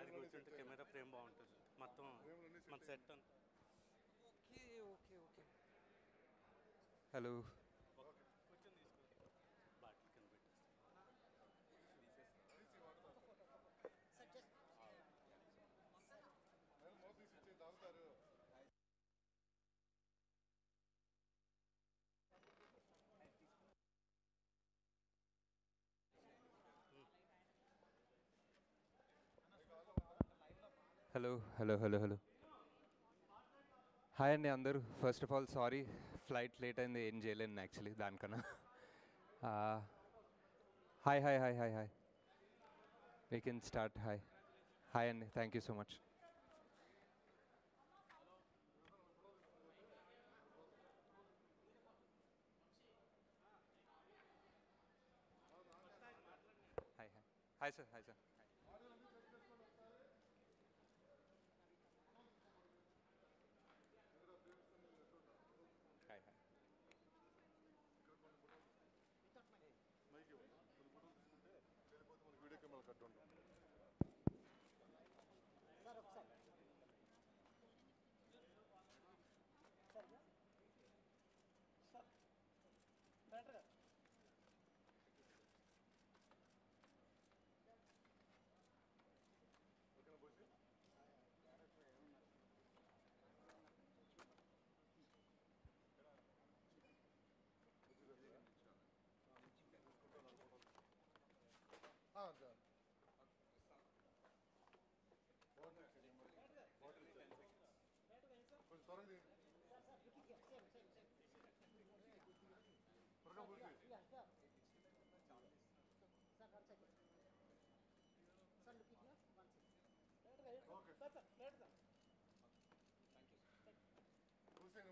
అది కూర్చుంటే camera frame బాగుంటుంది మొత్తం మన సెట్ అంతా. Okay okay okay. హలో. కూర్చొని తీసుకో బాటిల్ కింద పెట్టేస్తాం. Hello hello hello hello. Hi అండి అందరూ. First of all sorry, flight late అయింది, ఏం చేయలేను యాక్చువల్లీ దానికన్నా. Hi hi hi hi hi, we can start. Hi hi అండి, thank you so much. Hi hi hi sir, hi sir. Hi hi. Video camera cut ఉంటాం.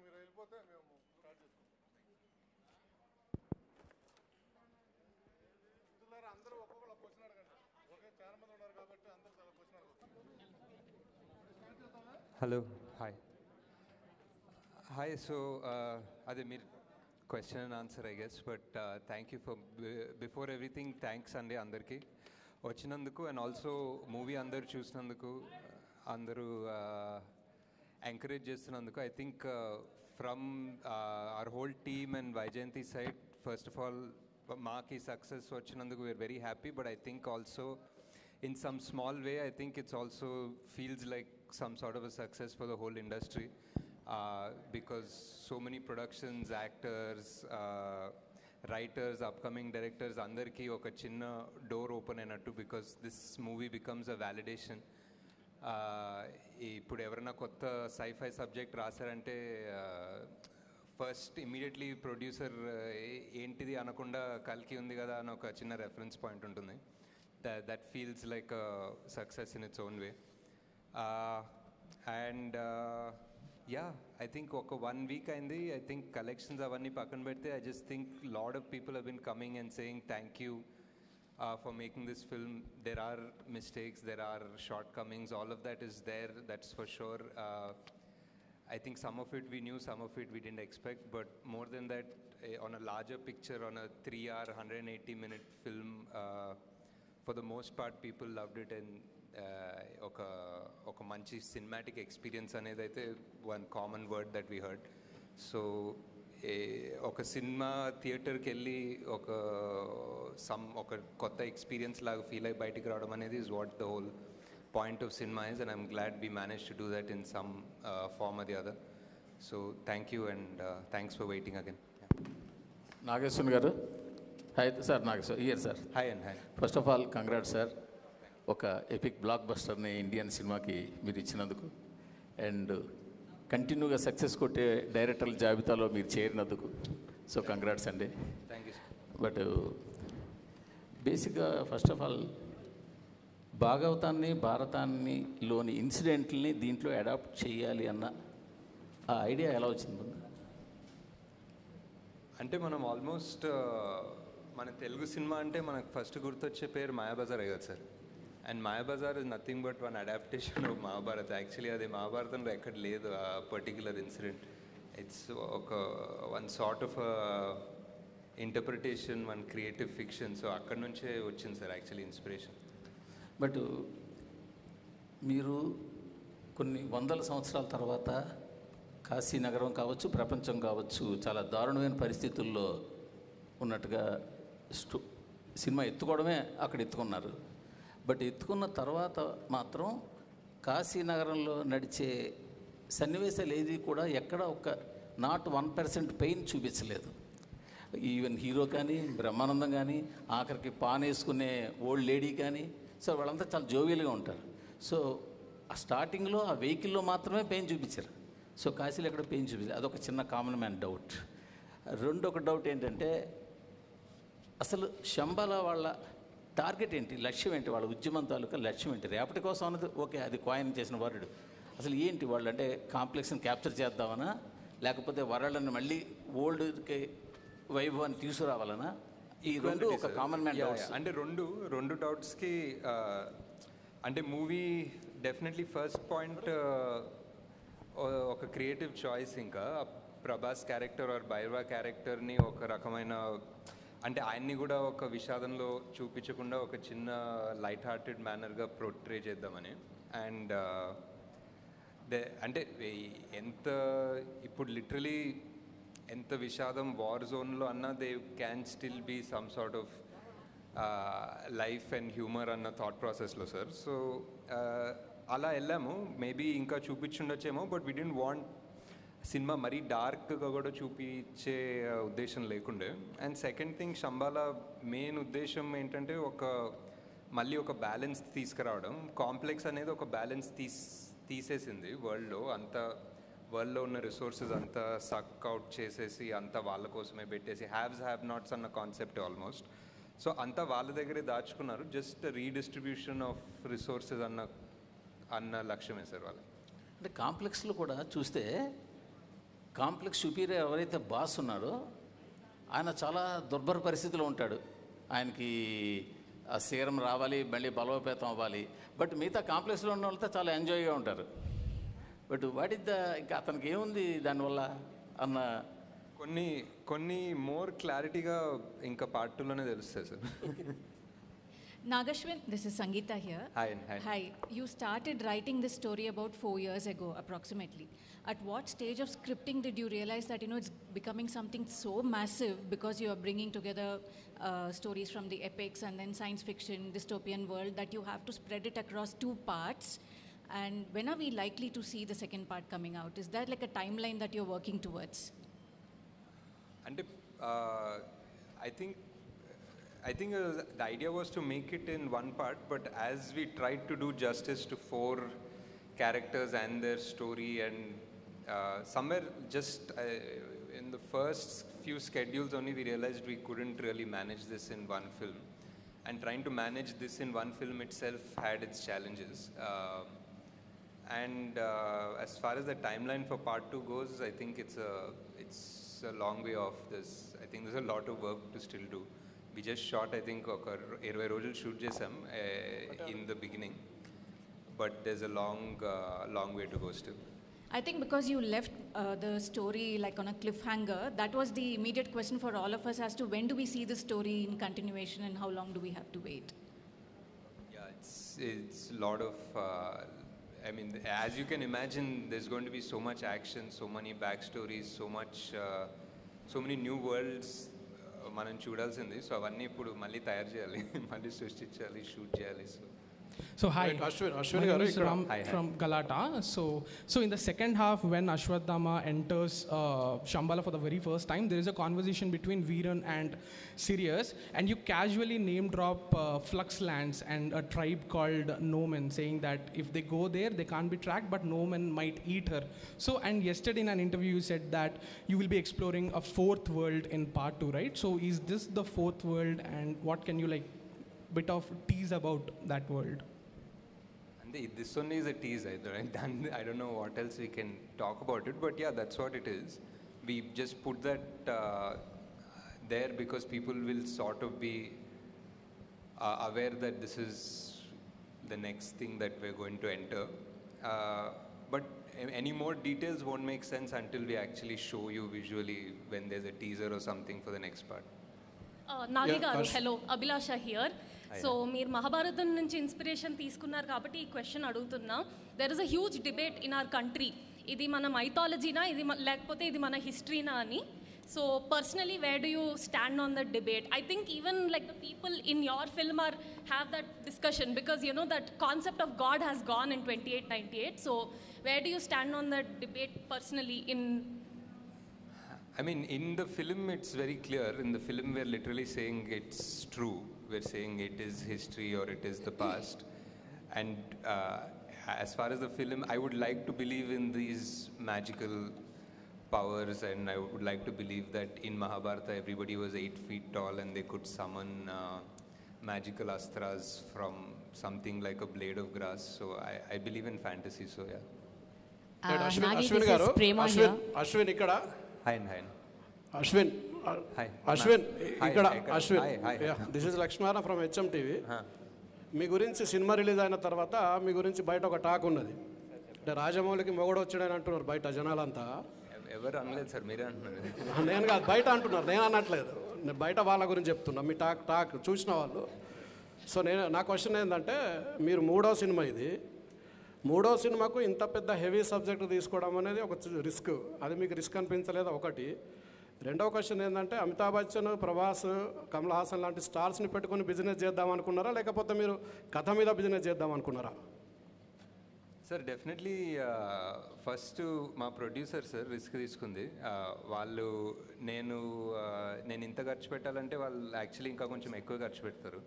మీరు వెళ్ళిపోతే మేము start చేసుకుంటాం. అందరూ ఒక్కొక్కరు క్వశ్చన్ అడగండి. ఓకే, చాలా మంది ఉన్నారు కాబట్టి అందరూ చాలా క్వశ్చన్ అడగచ్చు. Hello hi hi. సో అదే మీరు question and answer I guess, but thank you for before everything thanks అండి అందరికీ వచ్చినందుకు, అండ్ ఆల్సో మూవీ అందరూ చూసినందుకు, అందరూ ఎంకరేజ్ చేస్తున్నందుకు. I think from our whole team and Vyjayanthi side, first of all మాకు ఈ సక్సెస్ వచ్చినందుకు we're very happy, but I think also in some small way I think it's also feels like some sort of a success for the whole industry, because so many productions, actors, writers, upcoming directors andarki oka chinna door open ainattu, because this movie becomes a validation. ఇప్పుడు ఎవరైనా కొత్త sci-fi subject రాశారంటే first immediately producer ఏంటిది అనకుండా కల్కి ఉంది కదా అని ఒక చిన్న రెఫరెన్స్ పాయింట్ ఉంటుంది. That feels like a success in its own way. And yeah, I think oka 1 week aindi, I think collections avanni pakkan pedte, I just think lot of people have been coming and saying thank you for making this film. There are mistakes, there are shortcomings, all of that is there, that's for sure. I think some of it we knew, some of it we didn't expect, but more than that, on a larger picture, on a 3-hour 180-minute film, for the most part people loved it, and oka manchi cinematic experience anedi aithe one common word that we heard. So oka cinema theater ki elli oka kotta experience laga feel ayi bayatiki raavadam anedi is what the whole point of cinema is, and I'm glad we managed to do that in some form or the other. So thank you, and thanks for waiting again. Nageshwar గారు, hi sir. Nageshwar here sir. Hi and hi. First of all congrats sir, ఒక epic బ్లాక్ బస్టర్ని Indian సినిమాకి మీరు ఇచ్చినందుకు, and కంటిన్యూగా success కొట్టే డైరెక్టర్ల జాబితాలో మీరు చేరినందుకు. సో కంగ్రాట్స్ అండి. Thank you. బట్ బేసిక్గా ఫస్ట్ ఆఫ్ ఆల్ భాగవతాన్ని, భారతాన్ని లోని ఇన్సిడెంట్ని దీంట్లో అడాప్ట్ చేయాలి అన్న ఆ ఐడియా ఎలా వచ్చింది? అంటే మనం ఆల్మోస్ట్ మన తెలుగు సినిమా అంటే మనకు ఫస్ట్ గుర్తొచ్చే పేరు మాయాబజార్ కదా sir. And Mayabazar is nothing but one adaptation of Mahabharat. Actually అది మహాభారతంలో ఎక్కడ లేదు ఆ పర్టిక్యులర్ ఇన్సిడెంట్. ఇట్స్ ఒక one sort of interpretation, one creative fiction. So అక్కడ నుంచే వచ్చింది సార్ యాక్చువల్లీ ఇన్స్పిరేషన్. బట్ మీరు కొన్ని వందల సంవత్సరాల తర్వాత కాశీ నగరం కావచ్చు, ప్రపంచం కావచ్చు, చాలా దారుణమైన పరిస్థితుల్లో ఉన్నట్టుగా సినిమా ఎత్తుకోవడమే అక్కడ ఎత్తుకున్నారు. బట్ ఎత్తుకున్న తర్వాత మాత్రం కాశీ నగరంలో నడిచే సన్నివేశాలు ఏది కూడా ఎక్కడ ఒక నాట్ 1% పెయిన్ చూపించలేదు. ఈవెన్ హీరో కానీ, బ్రహ్మానందం కానీ, ఆఖరికి పాన్ వేసుకునే ఓల్డ్ లేడీ కానీ, సో వాళ్ళంతా చాలా జోవియల్గా ఉంటారు. సో ఆ స్టార్టింగ్లో ఆ వెహికల్లో మాత్రమే పెయిన్ చూపించారు. సో కాశీలో ఎక్కడ పెయిన్ చూపించారు. అదొక చిన్న కామన్ మ్యాన్ డౌట్. రెండొక డౌట్ ఏంటంటే, అసలు శంబాల వాళ్ళ టార్గెట్ ఏంటి, లక్ష్యం ఏంటి, వాళ్ళ ఉద్యమం తాలూకా లక్ష్యం ఏంటి? రేపటి కోసం అన్నది ఓకే, అది కాయిన్ చేసిన వరల్డ్. అసలు ఏంటి వాళ్ళు అంటే కాంప్లెక్స్ని క్యాప్చర్ చేద్దామనా, లేకపోతే వరల్డ్ని మళ్ళీ ఓల్డ్కి వైభవాన్ని తీసుకురావాలనా? ఈ రెండు ఒక కామన్ మ్యాన్ డౌట్స్. అంటే రెండు డౌట్స్కి అంటే మూవీ డెఫినెట్లీ ఫస్ట్ పాయింట్ ఒక క్రియేటివ్ చాయిస్. ఇంకా ప్రభాస్ క్యారెక్టర్ ఆర్ భైరవ క్యారెక్టర్ని ఒక రకమైన అంటే ఆయన్ని కూడా ఒక విషాదంలో చూపించకుండా ఒక చిన్న లైట్ హార్టెడ్ మేనర్గా పోర్ట్రే చేద్దామని. అండ్ అంటే ఎంత ఇప్పుడు లిటరలీ ఎంత విషాదం వార్ జోన్లో అన్నా they can still be some sort of life and humour అన్న థాట్ ప్రాసెస్లో సార్. సో అలా వెళ్ళాము. మేబీ ఇంకా చూపించుండొచ్చేమో, బట్ వీ డోంట్ వాంట్ సినిమా మరీ డార్క్గా కూడా చూపించే ఉద్దేశం లేకుండే. అండ్ సెకండ్ థింగ్, శంబాల మెయిన్ ఉద్దేశం ఏంటంటే మళ్ళీ ఒక బ్యాలెన్స్ తీసుకురావడం. కాంప్లెక్స్ అనేది ఒక బ్యాలెన్స్ తీసేసింది వరల్డ్లో. వరల్డ్లో ఉన్న రిసోర్సెస్ అంతా సక్ అవుట్ చేసేసి అంతా వాళ్ళ కోసమే పెట్టేసి హ్యావ్స్ హ్యావ్ నాట్స్ అన్న కాన్సెప్ట్ ఆల్మోస్ట్. సో అంతా వాళ్ళ దగ్గరే దాచుకున్నారు. జస్ట్ రీడిస్ట్రిబ్యూషన్ ఆఫ్ రిసోర్సెస్ అన్న లక్ష్యమే సార్ వాళ్ళు. అంటే కాంప్లెక్స్లో కూడా చూస్తే కాంప్లెక్స్ సుపీరియర్ ఎవరైతే బాస్ ఉన్నాడో ఆయన చాలా దుర్భర పరిస్థితిలో ఉంటాడు. ఆయనకి ఆ సీరం రావాలి, మళ్ళీ బలోపేతం అవ్వాలి. బట్ మిగతా కాంప్లెక్స్లో ఉన్న వాళ్ళతో చాలా ఎంజాయ్గా ఉంటారు. బట్ వాట్ ఇస్ ఇంకా అతనికి ఏముంది దానివల్ల అన్న కొన్ని మోర్ క్లారిటీగా ఇంకా పార్ట్ 2లోనే తెలుస్తాయి sir. Nagashwin, this is Sangeeta here. Hi. Hi. You started writing this story about 4 years ago, approximately. At what stage of scripting did you realize that, it's becoming something so massive because you are bringing together stories from the epics and then science fiction, dystopian world, that you have to spread it across 2 parts? And when are we likely to see the second part coming out? Is there like a timeline that you're working towards? And I think the idea was to make it in one part, but as we tried to do justice to 4 characters and their story, and somewhere just in the first few schedules only we realized we couldn't really manage this in one film, and trying to manage this in one film itself had its challenges. And as far as the timeline for part 2 goes, I think it's a long way off this. I think there's a lot of work to still do. We just shot, I think, 20 రోజులు shoot చేసాం in the beginning, but there's a long way to go still. I think because you left the story like on a cliffhanger, that was the immediate question for all of us as to when do we see the story in continuation and how long do we have to wait? Yeah, it's a lot of, I mean, as you can imagine, there's going to be so much action, so many backstories, so many new worlds మనం చూడాల్సింది. So అవన్నీ ఇప్పుడు మళ్ళీ తయారు చేయాలి, మళ్ళీ సృష్టించాలి, shoot చేయాలి. So hi, Ashwin my garu name is ikkada. Ram from Galata. So in the second half, when Ashwadhama enters Shambhala for the very first time, there is a conversation between Veeran and Sirius, and you casually name drop Flux Lands and a tribe called Nomen, saying that if they go there, they can't be tracked, but Nomen might eat her. So, and yesterday in an interview, you said that you will be exploring a 4th world in part 2, right? So is this the 4th world, and what can you bit of tease about that world? This only is a tease. I don't know what else we can talk about it, but yeah, that's what it is. We just put that there because people will sort of be aware that this is the next thing that we're going to enter. But any more details won't make sense until we actually show you visually when there's a teaser or something for the next part. Nagi garu, hello, Abhilasha here. So మీరు మహాభారతం నుంచి inspiration తీసుకున్నారు కాబట్టి ఈ question అడుగుతున్నా. There is a huge debate in our country, ఇది మన మైథాలజీనా, ఇది లేకపోతే ఇది మన హిస్టరీనా అని. So personally where do you stand on that debate? I think even like the people in your film or have that discussion because you know that concept of God has gone in 2898. So where do you stand on that debate personally in? I mean, in the film, it's very clear. In the film, we're literally saying it's true. We're saying it is history or it is the past. And as far as the film, I would like to believe in these magical powers, and I would like to believe that in Mahabharata, everybody was 8 feet tall and they could summon magical astras from something like a blade of grass. So I believe in fantasy, so yeah. Ashwin గారు, అశ్విన్ ఇక్కడ. అశ్విన్ ఇక్కడ. Ashwin, this is Lakshminarayana from HM TV. మీ గురించి సినిమా release అయిన తర్వాత మీ గురించి బయట ఒక టాక్ ఉన్నది, అంటే రాజమౌళికి మొగడు వచ్చాడని అంటున్నారు బయట జనాలంతా. ఎవరు అనలేదు సార్, మీరే అంటున్నారు. నేను కాదు, బయట అంటున్నారు, నేను అనట్లేదు. నేను బయట వాళ్ళ గురించి చెప్తున్నా, మీ టాక్ చూసిన వాళ్ళు. సో నా క్వశ్చన్ ఏంటంటే, మీరు 3వ సినిమా ఇది, 3వ సినిమాకు ఇంత పెద్ద హెవీ సబ్జెక్ట్ తీసుకోవడం అనేది ఒక రిస్క్. అది మీకు రిస్క్ అనిపించలేదా? ఒకటి. రెండవ క్వశ్చన్ ఏంటంటే, అమితాబ్ బచ్చన్, ప్రభాస్, కమల్ హాసన్ లాంటి స్టార్స్ని పెట్టుకుని బిజినెస్ చేద్దాం అనుకున్నారా, లేకపోతే మీరు కథ మీద బిజినెస్ చేద్దాం అనుకున్నారా? సార్ డెఫినెట్లీ ఫస్ట్ మా ప్రొడ్యూసర్ సార్ రిస్క్ తీసుకుంది. వాళ్ళు నేను ఇంత ఖర్చు పెట్టాలంటే వాళ్ళు యాక్చువల్లీ ఇంకా కొంచెం ఎక్కువ ఖర్చు పెడతారు.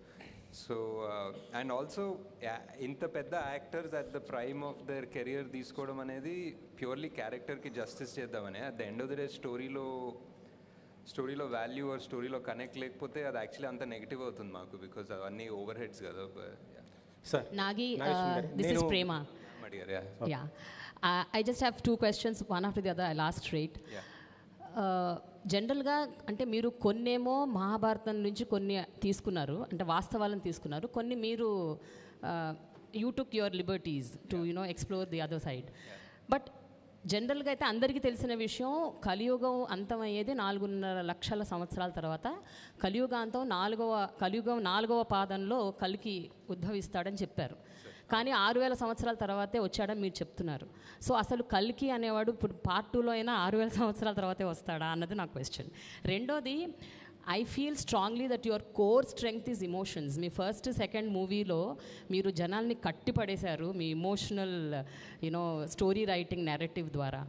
సో అండ్ ఆల్సో ఇంత పెద్ద actors at the prime of their career తీసుకోవడం అనేది ప్యూర్లీ క్యారెక్టర్కి జస్టిస్ చేద్దామని. At the end of the day స్టోరీలో వాల్యూ ఆర్ స్టోరీలో కనెక్ట్ లేకపోతే అది యాక్చువల్లీ అంత నెగిటివ్ అవుతుంది మాకు, బికాజ్ అవన్నీ ఓవర్ హెడ్స్ కదా. Sir Nagi, this is Prema. Yeah. I just have 2 questions, one after the other. I'll ask straight. జనరల్గా అంటే మీరు కొన్నేమో మహాభారతం నుంచి కొన్ని తీసుకున్నారు, అంటే వాస్తవాలను తీసుకున్నారు, కొన్ని మీరు you took your liberties to explore the other side. But జనరల్గా అయితే అందరికీ తెలిసిన విషయం, కలియుగం అంతమయ్యేది 4.5 లక్షల సంవత్సరాల తర్వాత. కలియుగం 4వ పాదంలో కల్కి ఉద్భవిస్తాడని చెప్పారు. కానీ 6000 సంవత్సరాల తర్వాతే వచ్చాడని మీరు చెప్తున్నారు. సో అసలు కల్కి అనేవాడు ఇప్పుడు పార్ట్ 2లో అయినా 6000 సంవత్సరాల తర్వాతే వస్తాడా అన్నది నా క్వశ్చన్. రెండోది, I feel strongly that your core strength is emotions. మీ ఫస్ట్ సెకండ్ మూవీలో మీరు జనాల్ని కట్టిపడేశారు మీ ఇమోషనల్ స్టోరీ రైటింగ్ నెరేటివ్ ద్వారా.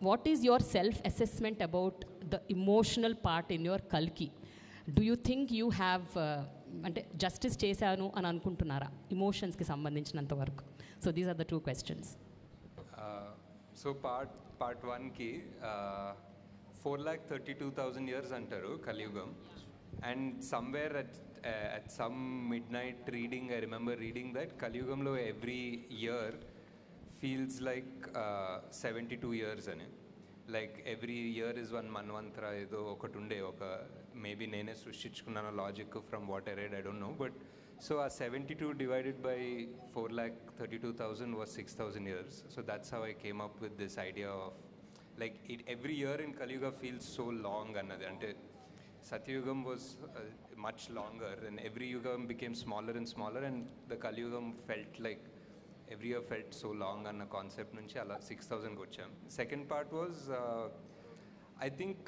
What is your self assessment about the emotional part in your కల్కి? Do you think you have అంటే justice చేశాను అని అనుకుంటున్నారా ఇమోషన్స్కి సంబంధించినంత వరకు? So these are the 2 questions. So part 1కి 4,32,000 years అంటారు కలియుగం. And somewhere at some midnight reading, I remember reading that కలియుగంలో every year feels like 72 years అని. Like every year is one మన్వంతర ఏదో ఒకటి ఉండే, ఒక మేబీ నేనే సృష్టించుకున్నాను logic from what I read, I don't know. But so ఆ 72 divided by 4,32,000 was 6,000 years. So that's how I came up with this idea of like every year in Kaliyuga feels so long annadi. Ante Satyugam was much longer and every yugam became smaller and smaller, and the Kaliyugam felt like every year felt so long అన్న concept నుంచి అలా 6,000కి వచ్చాం. Second part was I think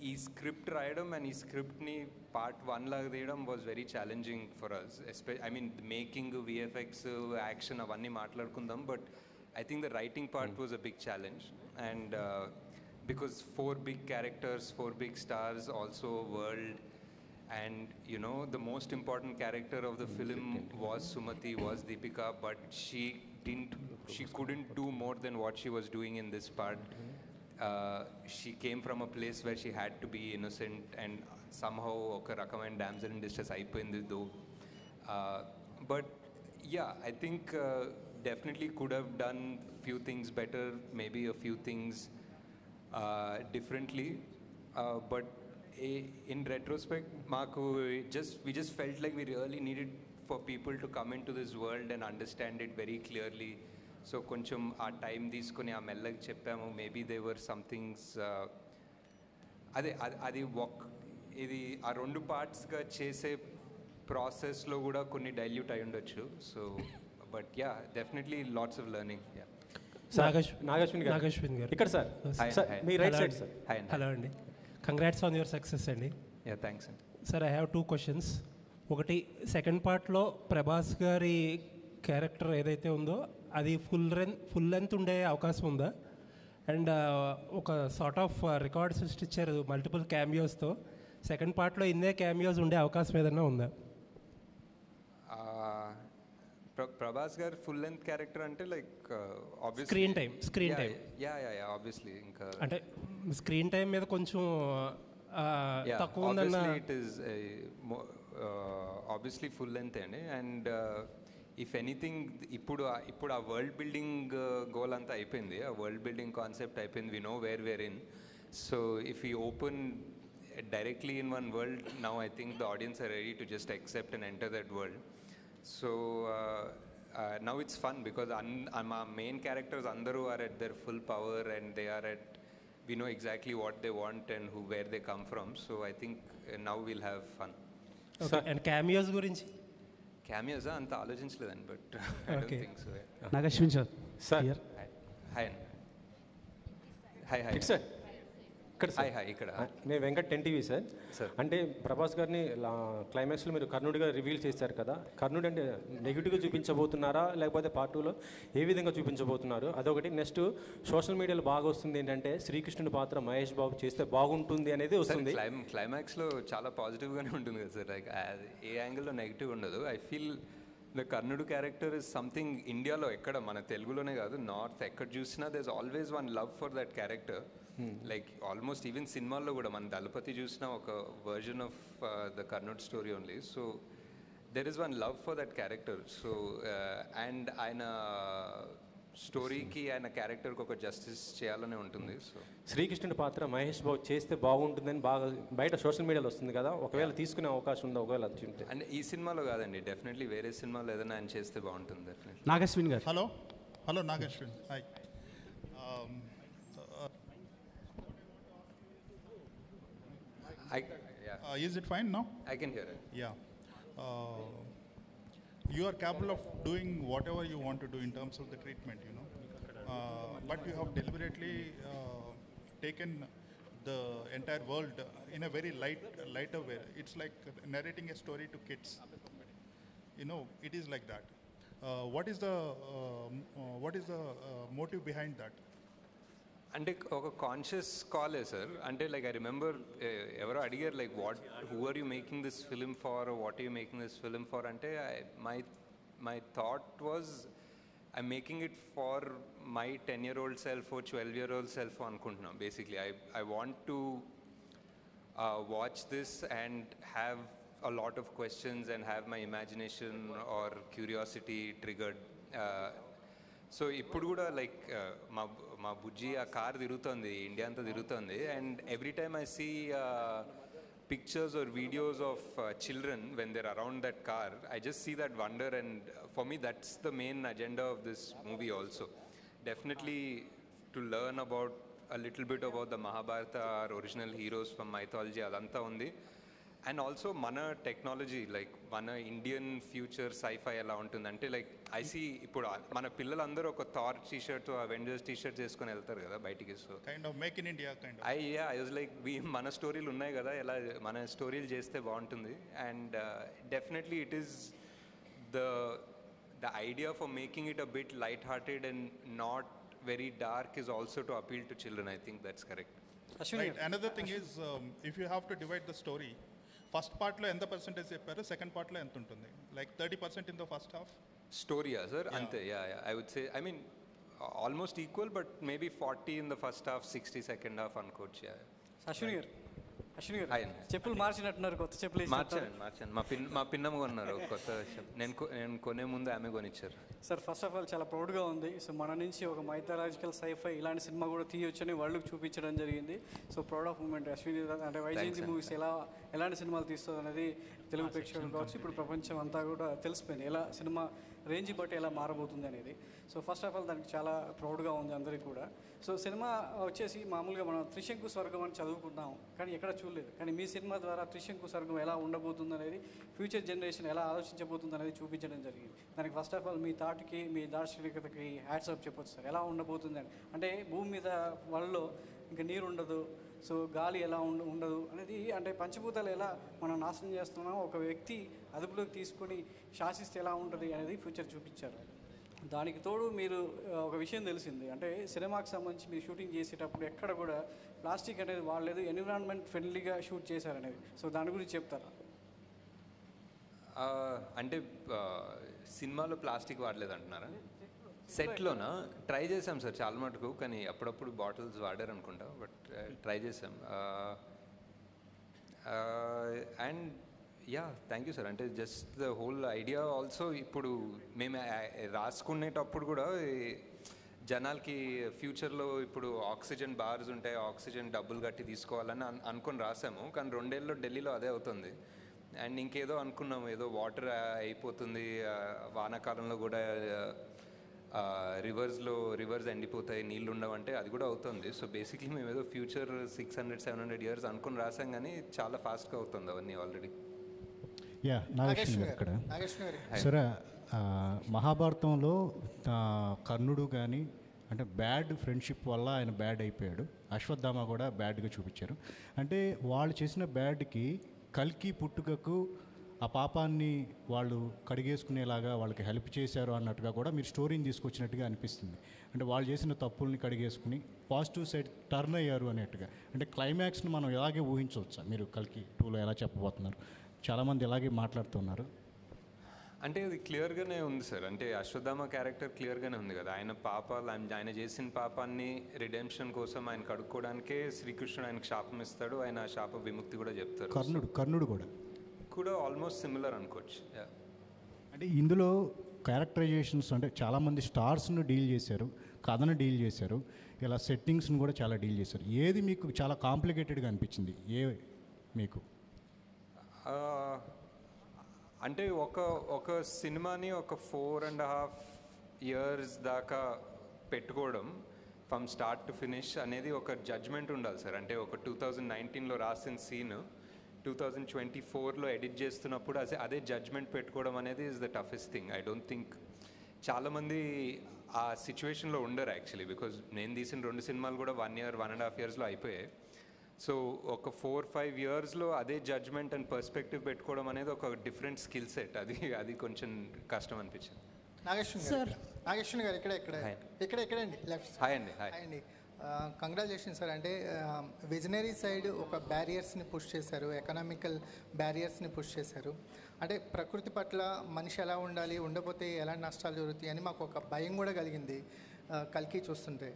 ఈ script రాయడం and ఈ స్క్రిప్ట్ని part 1 లాగా తీయడం was very challenging for us. I mean making, VFX, action అవన్నీ మాట్లాడుకుందాం, but I think the writing part was a big challenge, and because 4 big characters, 4 big stars, also world, and the most important character of the film was Sumati, was Deepika, but she couldn't do more than what she was doing in this part. She came from a place where she had to be innocent, and somehow oka rakamaina damsel in distress ayipoyindi though. But yeah, I think definitely could have done few things better, maybe a few things differently, but in retrospect we just felt like we really needed for people to come into this world and understand it very clearly. So koncham aa time తీసుకొని ఆ మెల్లగా చెప్పాము. maybe there were some things అది ఇది ఆ 2 పార్ట్స్గా చేసే ప్రాసెస్లో కూడా కొన్ని డైల్యూట్ అయి ఉండొచ్చు. So but ya definitely lots of learning. Nag Ashwin గారు ఇక్కడ సార్, మీ రైట్ సైడ్ సార్. హలో అండి, కంగ్రాట్స్ ఆన్ యువర్ సక్సెస్ అండి. యా థ్యాంక్స్ అండి. Sir I have 2 questions. ఒకటి, సెకండ్ పార్ట్లో ప్రభాస్ గారి క్యారెక్టర్ ఏదైతే ఉందో అది ఫుల్ లెంత్ ఉండే అవకాశం ఉందా? అండ్ ఒక సార్ట్ ఆఫ్ రికార్డ్ సృష్టించారు మల్టిపుల్ క్యామియోస్తో. సెకండ్ పార్ట్లో ఇన్నే క్యామియోస్ ఉండే అవకాశం ఏదైనా ఉందా? ప్రభాస్ గారు ఫుల్ లెంత్ క్యారెక్టర్ అంటే like obviously screen time yeah obviously ఇంకా అంటే స్క్రీన్ టైం మీద కొంచెం తక్కువ ఉందన్న. It is obviously full length అండి. అండ్ ఇఫ్ ఎనీథింగ్ ఇప్పుడు ఆ వరల్డ్ బిల్డింగ్ గోల్ అంతా అయిపోయింది, ఆ వరల్డ్ బిల్డింగ్ కాన్సెప్ట్ అయిపోయింది. We know where in. So if you open directly in one world, now I think the audience are ready to just accept and enter that world. So now it's fun because our main characters andaru are at their full power and they are at, we know exactly what they want and where they come from. So I think now we'll have fun. Okay. And cameos gurinchi? Cameos anta aloచించలేదండి, but I don't think so. Nagashwin sir. Sir. Hi. It's sir. ఇక్కడ నేను Venkat 10TV sir. అంటే ప్రభాస్ గారిని క్లైమాక్స్లో మీరు కర్ణుడిగా reveal చేశారు కదా, కర్ణుడు అంటే నెగిటివ్గా చూపించబోతున్నారా లేకపోతే పార్ట్ 2లో ఏ విధంగా చూపించబోతున్నారు? అదొకటి. నెక్స్ట్ సోషల్ మీడియాలో బాగా వస్తుంది ఏంటంటే శ్రీకృష్ణుడి పాత్ర మహేష్ బాబు చేస్తే బాగుంటుంది అనేది వస్తుంది. క్లైమాక్స్లో చాలా పాజిటివ్గానే ఉంటుంది కదా సార్, లైక్ ఏ యాంగిల్లో నెగిటివ్ ఉండదు. I feel the Karnudu character is something ఇండియాలో ఎక్కడ, మన తెలుగులోనే కాదు నార్త్ ఎక్కడ చూసినా there is always one love for that character. Like almost even సినిమాల్లో కూడా మన దళపతి చూసిన ఒక version of the Karnudu story only. So there is one love for that character. So and ఆయన స్టోరీకి ఆయన క్యారెక్టర్కి ఒక జస్టిస్ చేయాలనే ఉంటుంది. సో శ్రీకృష్ణుడి పాత్ర మహేష్ బాబు చేస్తే బాగుంటుందని బాగా బయట సోషల్ మీడియాలో వస్తుంది కదా, ఒకవేళ తీసుకునే అవకాశం ఉందా ఒకవేళ అది ఉంటే? అంటే ఈ సినిమాలో కాదండి, డెఫినెట్లీ వేరే సినిమాలో ఏదైనా ఆయన చేస్తే బాగుంటుంది డెఫినెట్లీ. నాగశ్విన్ గారు. Hello Nag Ashwin. Hi. Is it fine now? I can hear it. Yeah. You are capable of doing whatever you want to do in terms of the treatment, you know. But you have deliberately taken the entire world in a very lighter way. It's like narrating a story to kids. You know, it is like that. What is the motive behind that? అంటే ఒక conscious కాలే sir. అంటే like I remember ఎవరో అడిగారు like who are you making this film for, what are you making this film for అంటే my thought was I'm making it for my 10-year-old self, 12-year-old self అనుకుంటున్నాను. Basically I want to watch this and have a lot of questions and have my imagination or curiosity triggered. So ఇప్పుడు కూడా like మా బుజ్జి ఆ car తిరుగుతుంది, India అంతా తిరుగుతుంది. And every time I see pictures or videos of children when there around that car, I just see that wonder. And for me that's the main agenda of this movie also. Definitely to learn about a little bit about the Mahabharata, our original heroes from mythology, అదంతా ఉంది. And also మన technology like మన Indian future sci-fi ఎలా ఉంటుంది అంటే like I see ఇప్పుడు మన పిల్లలందరూ ఒక థార్ టీషర్ట్, అవెంజర్స్ టీషర్ట్ చేసుకొని వెళ్తారు కదా బయటికి. So kind of make in India kind of I was like మన స్టోరీలు ఉన్నాయి కదా, ఎలా మన స్టోరీలు చేస్తే బాగుంటుంది. And definitely it is the idea for making it a bit light hearted and not very dark is also to appeal to children. I think that's correct. Right. Another thing is if you have to divide the story, first part lo enta percentage chepparu, second part lo enta untundi, like 30% in the first half story sir. Ante yeah I would say, I mean almost equal, but maybe 40 in the first half, 60 second half అనుకోవచ్చు. అశ్విని గారు చెప్పులు మార్చినట్టున్నారు, కొత్త చెప్పులు మార్చాను. మా పిన్నమ్మ కొన్నారు కొత్త చెప్పులు. నేను కొనే ముందు ఆమె కొనిచ్చారు. సార్ ఫస్ట్ ఆఫ్ ఆల్ చాలా ప్రౌడ్గా ఉంది. సో మన నుంచి ఒక మైథలాజికల్ సైఫై ఇలాంటి సినిమా కూడా తీయొచ్చని వరల్డ్కి చూపించడం జరిగింది. So proud of moment. Ashwini అంటే వైజయంతి మూవీస్ ఎలాంటి సినిమాలు తీస్తుంది అనేది తెలుగు ప్రేక్షకులు కావచ్చు, ఇప్పుడు ప్రపంచం అంతా కూడా తెలిసిపోయింది ఎలా సినిమా రేంజ్ బట్టి ఎలా మారబోతుంది అనేది. సో ఫస్ట్ ఆఫ్ ఆల్ దానికి చాలా ప్రౌడ్గా ఉంది అందరికీ కూడా. సో సినిమా వచ్చేసి మామూలుగా మనం త్రిశంకు స్వర్గం అని చదువుకున్నాం, కానీ ఎక్కడ చూడలేదు. కానీ మీ సినిమా ద్వారా త్రిశంకు స్వర్గం ఎలా ఉండబోతుంది అనేది, ఫ్యూచర్ జనరేషన్ ఎలా ఆలోచించబోతుంది అనేది చూపించడం జరిగింది. దానికి ఫస్ట్ ఆఫ్ ఆల్ మీ థాట్కి, మీ దార్శనికతకి హ్యాట్స్ ఆఫ్ చెప్పొచ్చు సార్. ఎలా ఉండబోతుంది అని అంటే భూమి మీద వాళ్ళలో ఇంకా నీరు ఉండదు, సో గాలి ఎలా ఉండదు అనేది, అంటే పంచభూతాలు ఎలా మనం నాశనం చేస్తున్నామో ఒక వ్యక్తి అదుపులోకి తీసుకొని శాసిస్తే ఎలా ఉంటుంది అనేది ఫ్యూచర్ చూపించారు. దానికి తోడు మీరు ఒక విషయం తెలిసింది, అంటే సినిమాకి సంబంధించి మీరు షూటింగ్ చేసేటప్పుడు ఎక్కడ కూడా ప్లాస్టిక్ అనేది వాడలేదు, ఎన్విరాన్మెంట్ ఫ్రెండ్లీగా షూట్ చేశారనేది. సో దాని గురించి చెప్తారా? అంటే సినిమాలో ప్లాస్టిక్ వాడలేదు అంటున్నారా? సెట్లోనా? ట్రై చేసాం సార్ చాలా మటుకు, కానీ అప్పుడప్పుడు బాటిల్స్ వాడారు అనుకుంటా, బట్ ట్రై చేసాం. And yeah, thank you sir. అంటే just the whole idea also ఇప్పుడు మేము రాసుకునేటప్పుడు కూడా జనాలకి ఫ్యూచర్లో ఇప్పుడు ఆక్సిజన్ బార్స్ ఉంటాయి, ఆక్సిజన్ డబ్బులు కట్టి తీసుకోవాలని అనుకొని రాసాము. కానీ 2 ఏళ్ళలో ఢిల్లీలో అదే అవుతుంది. అండ్ ఇంకేదో అనుకున్నాము, ఏదో వాటర్ అయిపోతుంది, వానాకాలంలో కూడా రివర్స్ ఎండిపోతాయి, నీళ్ళు ఉండవంటే అది కూడా అవుతుంది. సో బేసిక్లీ మేము ఏదో ఫ్యూచర్ 600-700 ఇయర్స్ అనుకుని రాసాం, కానీ చాలా ఫాస్ట్గా అవుతుంది అవన్నీ ఆల్రెడీ. యా, నాగేశ్వర గారు ఇక్కడ. సరే, మహాభారతంలో కర్ణుడు కానీ అంటే బ్యాడ్ ఫ్రెండ్షిప్ వల్ల ఆయన బ్యాడ్ అయిపోయాడు, అశ్వత్థామ కూడా బ్యాడ్గా చూపించారు. అంటే వాళ్ళు చేసిన బ్యాడ్కి కల్కి పుట్టుకకు ఆ పాపాన్ని వాళ్ళు కడిగేసుకునేలాగా వాళ్ళకి హెల్ప్ చేశారు అన్నట్టుగా కూడా మీరు స్టోరీని తీసుకొచ్చినట్టుగా అనిపిస్తుంది. అంటే వాళ్ళు చేసిన తప్పుల్ని కడిగేసుకుని పాజిటివ్ సైడ్ టర్న్ అయ్యారు అనేట్టుగా. అంటే క్లైమాక్స్ని మనం ఇలాగే ఊహించవచ్చా? మీరు కల్కి 2లో ఎలా చెప్పబోతున్నారు? చాలామంది ఇలాగే మాట్లాడుతున్నారు. అంటే అది క్లియర్గానే ఉంది సార్. అంటే అశ్వత్థామ క్యారెక్టర్ క్లియర్గానే ఉంది కదా, ఆయన పాపాలు, ఆయన చేసిన పాపాన్ని రిడెంప్షన్ కోసం ఆయన కడుక్కోవడానికే శ్రీకృష్ణుడు ఆయనకు శాపం ఇస్తాడు, ఆయన శాప విముక్తి కూడా చెప్తారు. కర్ణుడు కూడా ఆల్మోస్ట్ సిమిలర్ అనుకోవచ్చు. అంటే ఇందులో క్యారెక్టరైజేషన్స్ అంటే చాలామంది స్టార్స్ను డీల్ చేశారు, కథను డీల్ చేశారు, ఇలా సెట్టింగ్స్ని కూడా చాలా డీల్ చేశారు. ఏది మీకు చాలా కాంప్లికేటెడ్గా అనిపించింది? మీకు అంటే ఒక సినిమాని ఒక 4.5 years దాకా పెట్టుకోవడం ఫ్రమ్ స్టార్ట్ టు ఫినిష్ అనేది ఒక జడ్జ్మెంట్ ఉండాలి సార్. అంటే ఒక 2019లో రాసిన సీన్ 2024లో ఎడిట్ చేస్తున్నప్పుడు అదే జడ్జ్మెంట్ పెట్టుకోవడం అనేది is the toughest thing. I don't think చాలామంది ఆ సిచ్యువేషన్లో ఉండరు యాక్చువల్లీ, బికాజ్ నేను తీసిన 2 సినిమాలు కూడా 1 year 1.5 yearsలో అయిపోయాయి. సో ఒక 4-5 yearsలో అదే జడ్జ్మెంట్ అండ్ పర్స్పెక్టివ్ పెట్టుకోవడం అనేది ఒక డిఫరెంట్ స్కిల్ సెట్. అది కొంచెం కష్టం అనిపించింది. నాగేశ్వర గారు ఇక్కడండి లెఫ్ట్. హాయ్ అండి. Congratulation sir. అంటే విజనరీ సైడ్ ఒక బ్యారియర్స్ని పుష్ చేశారు, ఎకనామికల్ బ్యారియర్స్ని పుష్ చేశారు. అంటే ప్రకృతి పట్ల మనిషి ఎలా ఉండాలి, ఉండకపోతే ఎలాంటి నష్టాలు జరుగుతాయి అని మాకు ఒక భయం కూడా కలిగింది కల్కి చూస్తుంటే.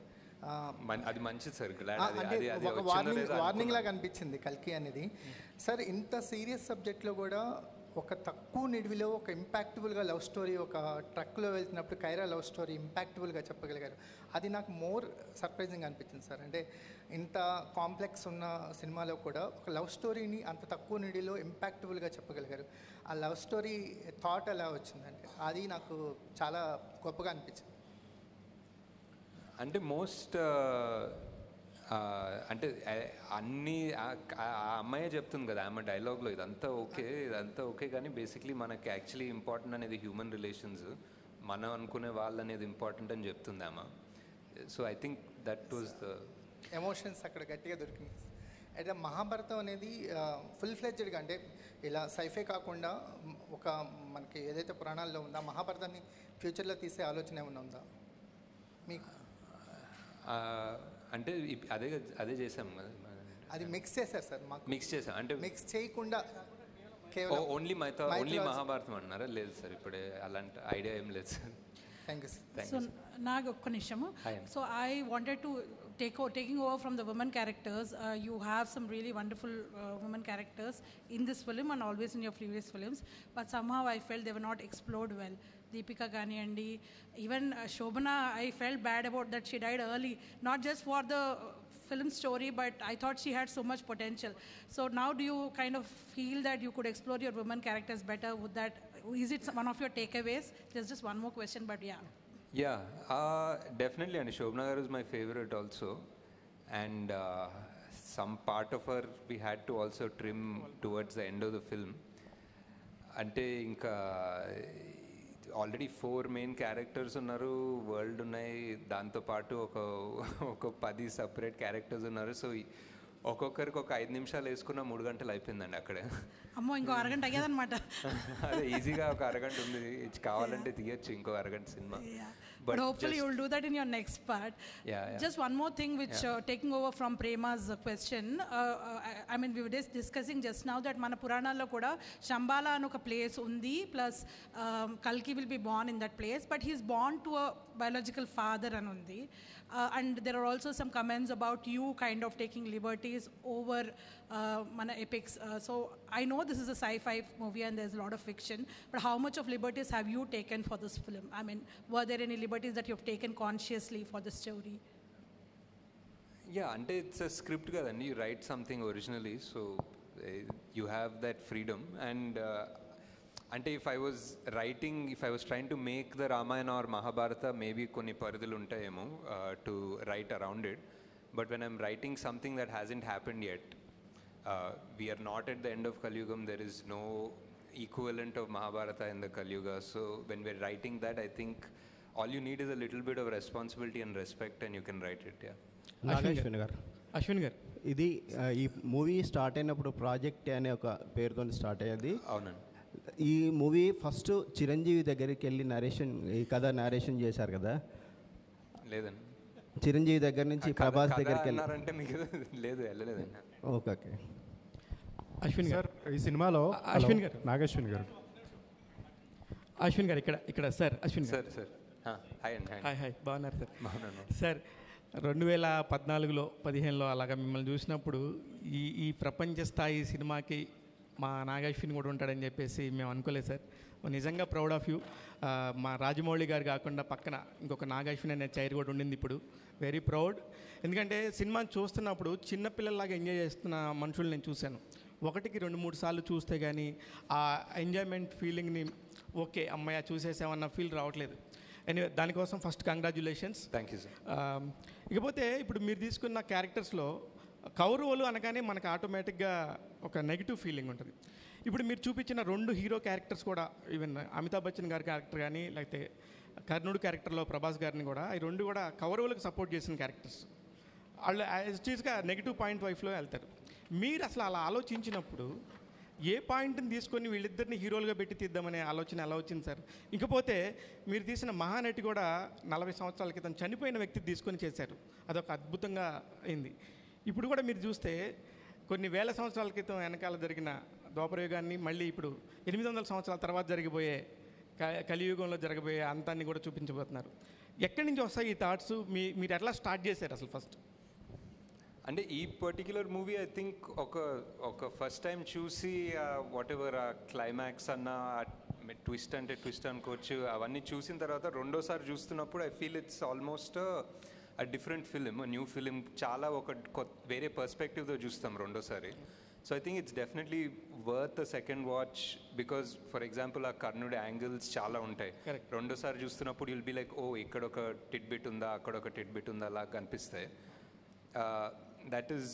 అది మంచిది సార్. అంటే ఒక వార్నింగ్ లాగా అనిపించింది కల్కి అనేది. సార్ ఇంత సీరియస్ సబ్జెక్ట్లో కూడా ఒక తక్కువ నిడివిలో ఒక ఇంపాక్టబుల్గా లవ్ స్టోరీ, ఒక ట్రక్లో వెళ్తున్నప్పుడు కైరా లవ్ స్టోరీ ఇంపాక్టబుల్గా చెప్పగలిగారు. అది నాకు మోర్ సర్ప్రైజింగ్ అనిపించింది సార్. అంటే ఇంత కాంప్లెక్స్ ఉన్న సినిమాలో కూడా ఒక లవ్ స్టోరీని అంత తక్కువ నిడిలో ఇంపాక్టబుల్గా చెప్పగలిగారు. ఆ లవ్ స్టోరీ థాట్ ఎలా వచ్చిందంటే అది నాకు చాలా గొప్పగా అనిపించింది. అంటే అంటే అన్నీ ఆ అమ్మాయే చెప్తుంది కదా ఆమె డైలాగ్లో, ఇదంతా ఓకే కానీ బేసిక్లీ మనకి యాక్చువల్లీ ఇంపార్టెంట్ అనేది హ్యూమన్ రిలేషన్స్, మనం అనుకునే వాళ్ళు అనేది ఇంపార్టెంట్ అని చెప్తుంది ఆమె. So I think that was the emotions అక్కడ గట్టిగా దొరికింది. అయితే మహాభారతం అనేది ఫుల్ ఫ్లెడ్జ్డ్గా అంటే ఇలా సైఫే కాకుండా ఒక మనకి ఏదైతే పురాణాల్లో ఉందో మహాభారతాన్ని ఫ్యూచర్లో తీసే ఆలోచన ఏమైనా ఉందా మీకు? అంటే అదే చేసాం కదా, అది మిక్స్ చేశారు సార్. మిక్స్ చేసాం అంటే మిక్స్ చేయకుండా ఓన్లీ మహాభారతం అన్నారా? లేదు సార్, ఇప్పుడే అలాంటి ఐడియా ఏం లేదు sir. Thank you sir. So నాకు ఒక్క నిమిషము. So I wanted to taking over from the women characters. You have some really wonderful women characters in this film and always in your previous films, but somehow I felt they were not explored well. Deepika Ganiyandi, even Shobana, I felt bad about that she died early, not just for the film story, but I thought she had so much potential. So now do you kind of feel that you could explore your women characters better? Would that is it one of your takeaways? There's just one more question, but yeah. Yeah, definitely. And Shobna Garu is my favorite also. And some part of her we had to also trim towards the end of the film. అంటే ఇంకా already 4 main characters ఉన్నారు, world ఉన్నాయి, దాంతోపాటు ఒక 10 separate characters ఉన్నారు. So ఒక్కొక్కరికి ఒక 5 నిమిషాలు వేసుకున్న 3 గంటలు అయిపోయిందండి అక్కడే. అమ్మో, ఇంకో అరగంట అయ్యేదన్నమాట. అదే ఈజీగా ఒక అరగంట ఉంది, కావాలంటే తీయచ్చు ఇంకో అరగంట cinema. But hopefully you will do that in your next part. Just one more thing which taking over from Prema's question. I mean, we were just discussing just now that mana Puranallo kuda Shambhala anu oka place undi, plus Kalki will be born in that place, but he is born to a biological father anundi. And there are also some comments about you kind of taking liberties over mana epics. So I know this is a sci-fi movie and there's a lot of fiction, but how much of liberties have you taken for this film? I mean, were there any liberties that you have taken consciously for the story? Yeah, and it's a script kadandi, you write something originally, so you have that freedom. And అంటే if I was trying to make the Ramayana or Mahabharata, maybe కొన్ని పరిధులు ఉంటాయేమో to write around it. But when I'm writing something that hasn't happened yet, we are not at the end of Kali Yugam, there is no equivalent of Mahabharata in the Kali Yuga. So when we're writing that, I think all you need is a little bit of responsibility and respect and you can write it. Ashwin గారు, ఇది ఈ movie start అయినప్పుడు project అనే ఒక పేరుతో start అయ్యేది. అవునండి. ఈ మూవీ ఫస్ట్ చిరంజీవి దగ్గరికి వెళ్ళి ఈ కథ నారేషన్ చేశారు కదా? లేదండి, చిరంజీవి దగ్గర నుంచి ప్రభాస్ దగ్గరికి వెళ్ళారంటే మీకు లేదు, వెళ్ళలేదండి. ఓకే. అశ్విన్ గారు, ఈ సినిమాలో అశ్విన్ గారు, నాగశ్విన్ గారు, అశ్విన్ గారు ఇక్కడ సార్, అశ్విన్ గారు సార్. హాయ్, బాగున్నారు సార్? బాగున్నాను సార్. 2014లో 15లో అలాగా మిమ్మల్ని చూసినప్పుడు ఈ ప్రపంచ స్థాయి సినిమాకి మా నాగశ్విన్ కూడా ఉంటాడని చెప్పేసి మేము అనుకోలేదు సార్. నిజంగా ప్రౌడ్ ఆఫ్ యూ. మా రాజమౌళి గారు కాకుండా పక్కన ఇంకొక నాగశ్విన్ అనే చైర్ కూడా ఉండింది ఇప్పుడు. Very proud. ఎందుకంటే సినిమాని చూస్తున్నప్పుడు చిన్నపిల్లల్లాగా ఎంజాయ్ చేస్తున్న మనుషులు నేను చూశాను. 1కి 2-3 సార్లు చూస్తే కానీ ఆ ఎంజాయ్మెంట్ ఫీలింగ్ని ఓకే అమ్మాయి చూసేసామన్న ఫీల్ రావట్లేదు. ఎనీవే, దానికోసం first congratulations. Thank you sir. ఇకపోతే ఇప్పుడు మీరు తీసుకున్న క్యారెక్టర్స్లో కౌరవులు అనగానే మనకు ఆటోమేటిక్గా ఒక నెగిటివ్ ఫీలింగ్ ఉంటుంది. ఇప్పుడు మీరు చూపించిన 2 హీరో క్యారెక్టర్స్ కూడా, ఈవెన్ అమితాబ్ బచ్చన్ గారి క్యారెక్టర్ కానీ లేకపోతే కర్ణుడు క్యారెక్టర్లో ప్రభాస్ గారిని కూడా, ఈ 2 కూడా కౌరవులకు సపోర్ట్ చేసిన క్యారెక్టర్స్. వాళ్ళు యాజ్ ఇట్ ఈస్గా నెగిటివ్ పాయింట్ వైఫ్లో వెళ్తారు. మీరు అసలు అలా ఆలోచించినప్పుడు ఏ పాయింట్ని తీసుకొని వీళ్ళిద్దరిని హీరోలుగా పెట్టి తీద్దామనే ఆలోచన ఎలా వచ్చింది సార్? ఇకపోతే మీరు తీసిన మహానటి కూడా 40 సంవత్సరాల క్రితం చనిపోయిన వ్యక్తి తీసుకొని చేశారు. అదొక అద్భుతంగా అయింది. ఇప్పుడు కూడా మీరు చూస్తే కొన్ని వేల సంవత్సరాల క్రితం వెనకాల జరిగిన ద్వాపరయుగాన్ని మళ్ళీ ఇప్పుడు 800 సంవత్సరాల తర్వాత జరిగిపోయే కలియుగంలో జరగబోయే అంతాన్ని కూడా చూపించబోతున్నారు. ఎక్కడి నుంచి వస్తాయి ఈ థాట్స్? మీరు ఎట్లా స్టార్ట్ చేశారు అసలు ఫస్ట్? అంటే ఈ పర్టిక్యులర్ మూవీ ఐ థింక్ ఒక ఫస్ట్ టైం చూసి వాట్ ఎవర్ ఆ క్లైమాక్స్ అన్న ట్విస్ట్ అంటే ట్విస్ట్ అనుకోవచ్చు, అవన్నీ చూసిన తర్వాత రెండోసారి చూస్తున్నప్పుడు I feel it's almost a different film, a new film, చాలా వేరే పర్స్పెక్టివ్తో చూస్తాం రెండోసారి. So I think it's definitely worth a second watch because for example ఆ కర్ణుడి యాంగిల్స్ చాలా ఉంటాయి. రెండోసారి చూస్తున్నప్పుడు యుల్ బి లైక్, ఓ ఇక్కడ ఒక టిట్ బిట్ ఉందా, అక్కడ ఒక టిట్ బిట్ ఉందా అలా కనిపిస్తాయి. దట్ ఈస్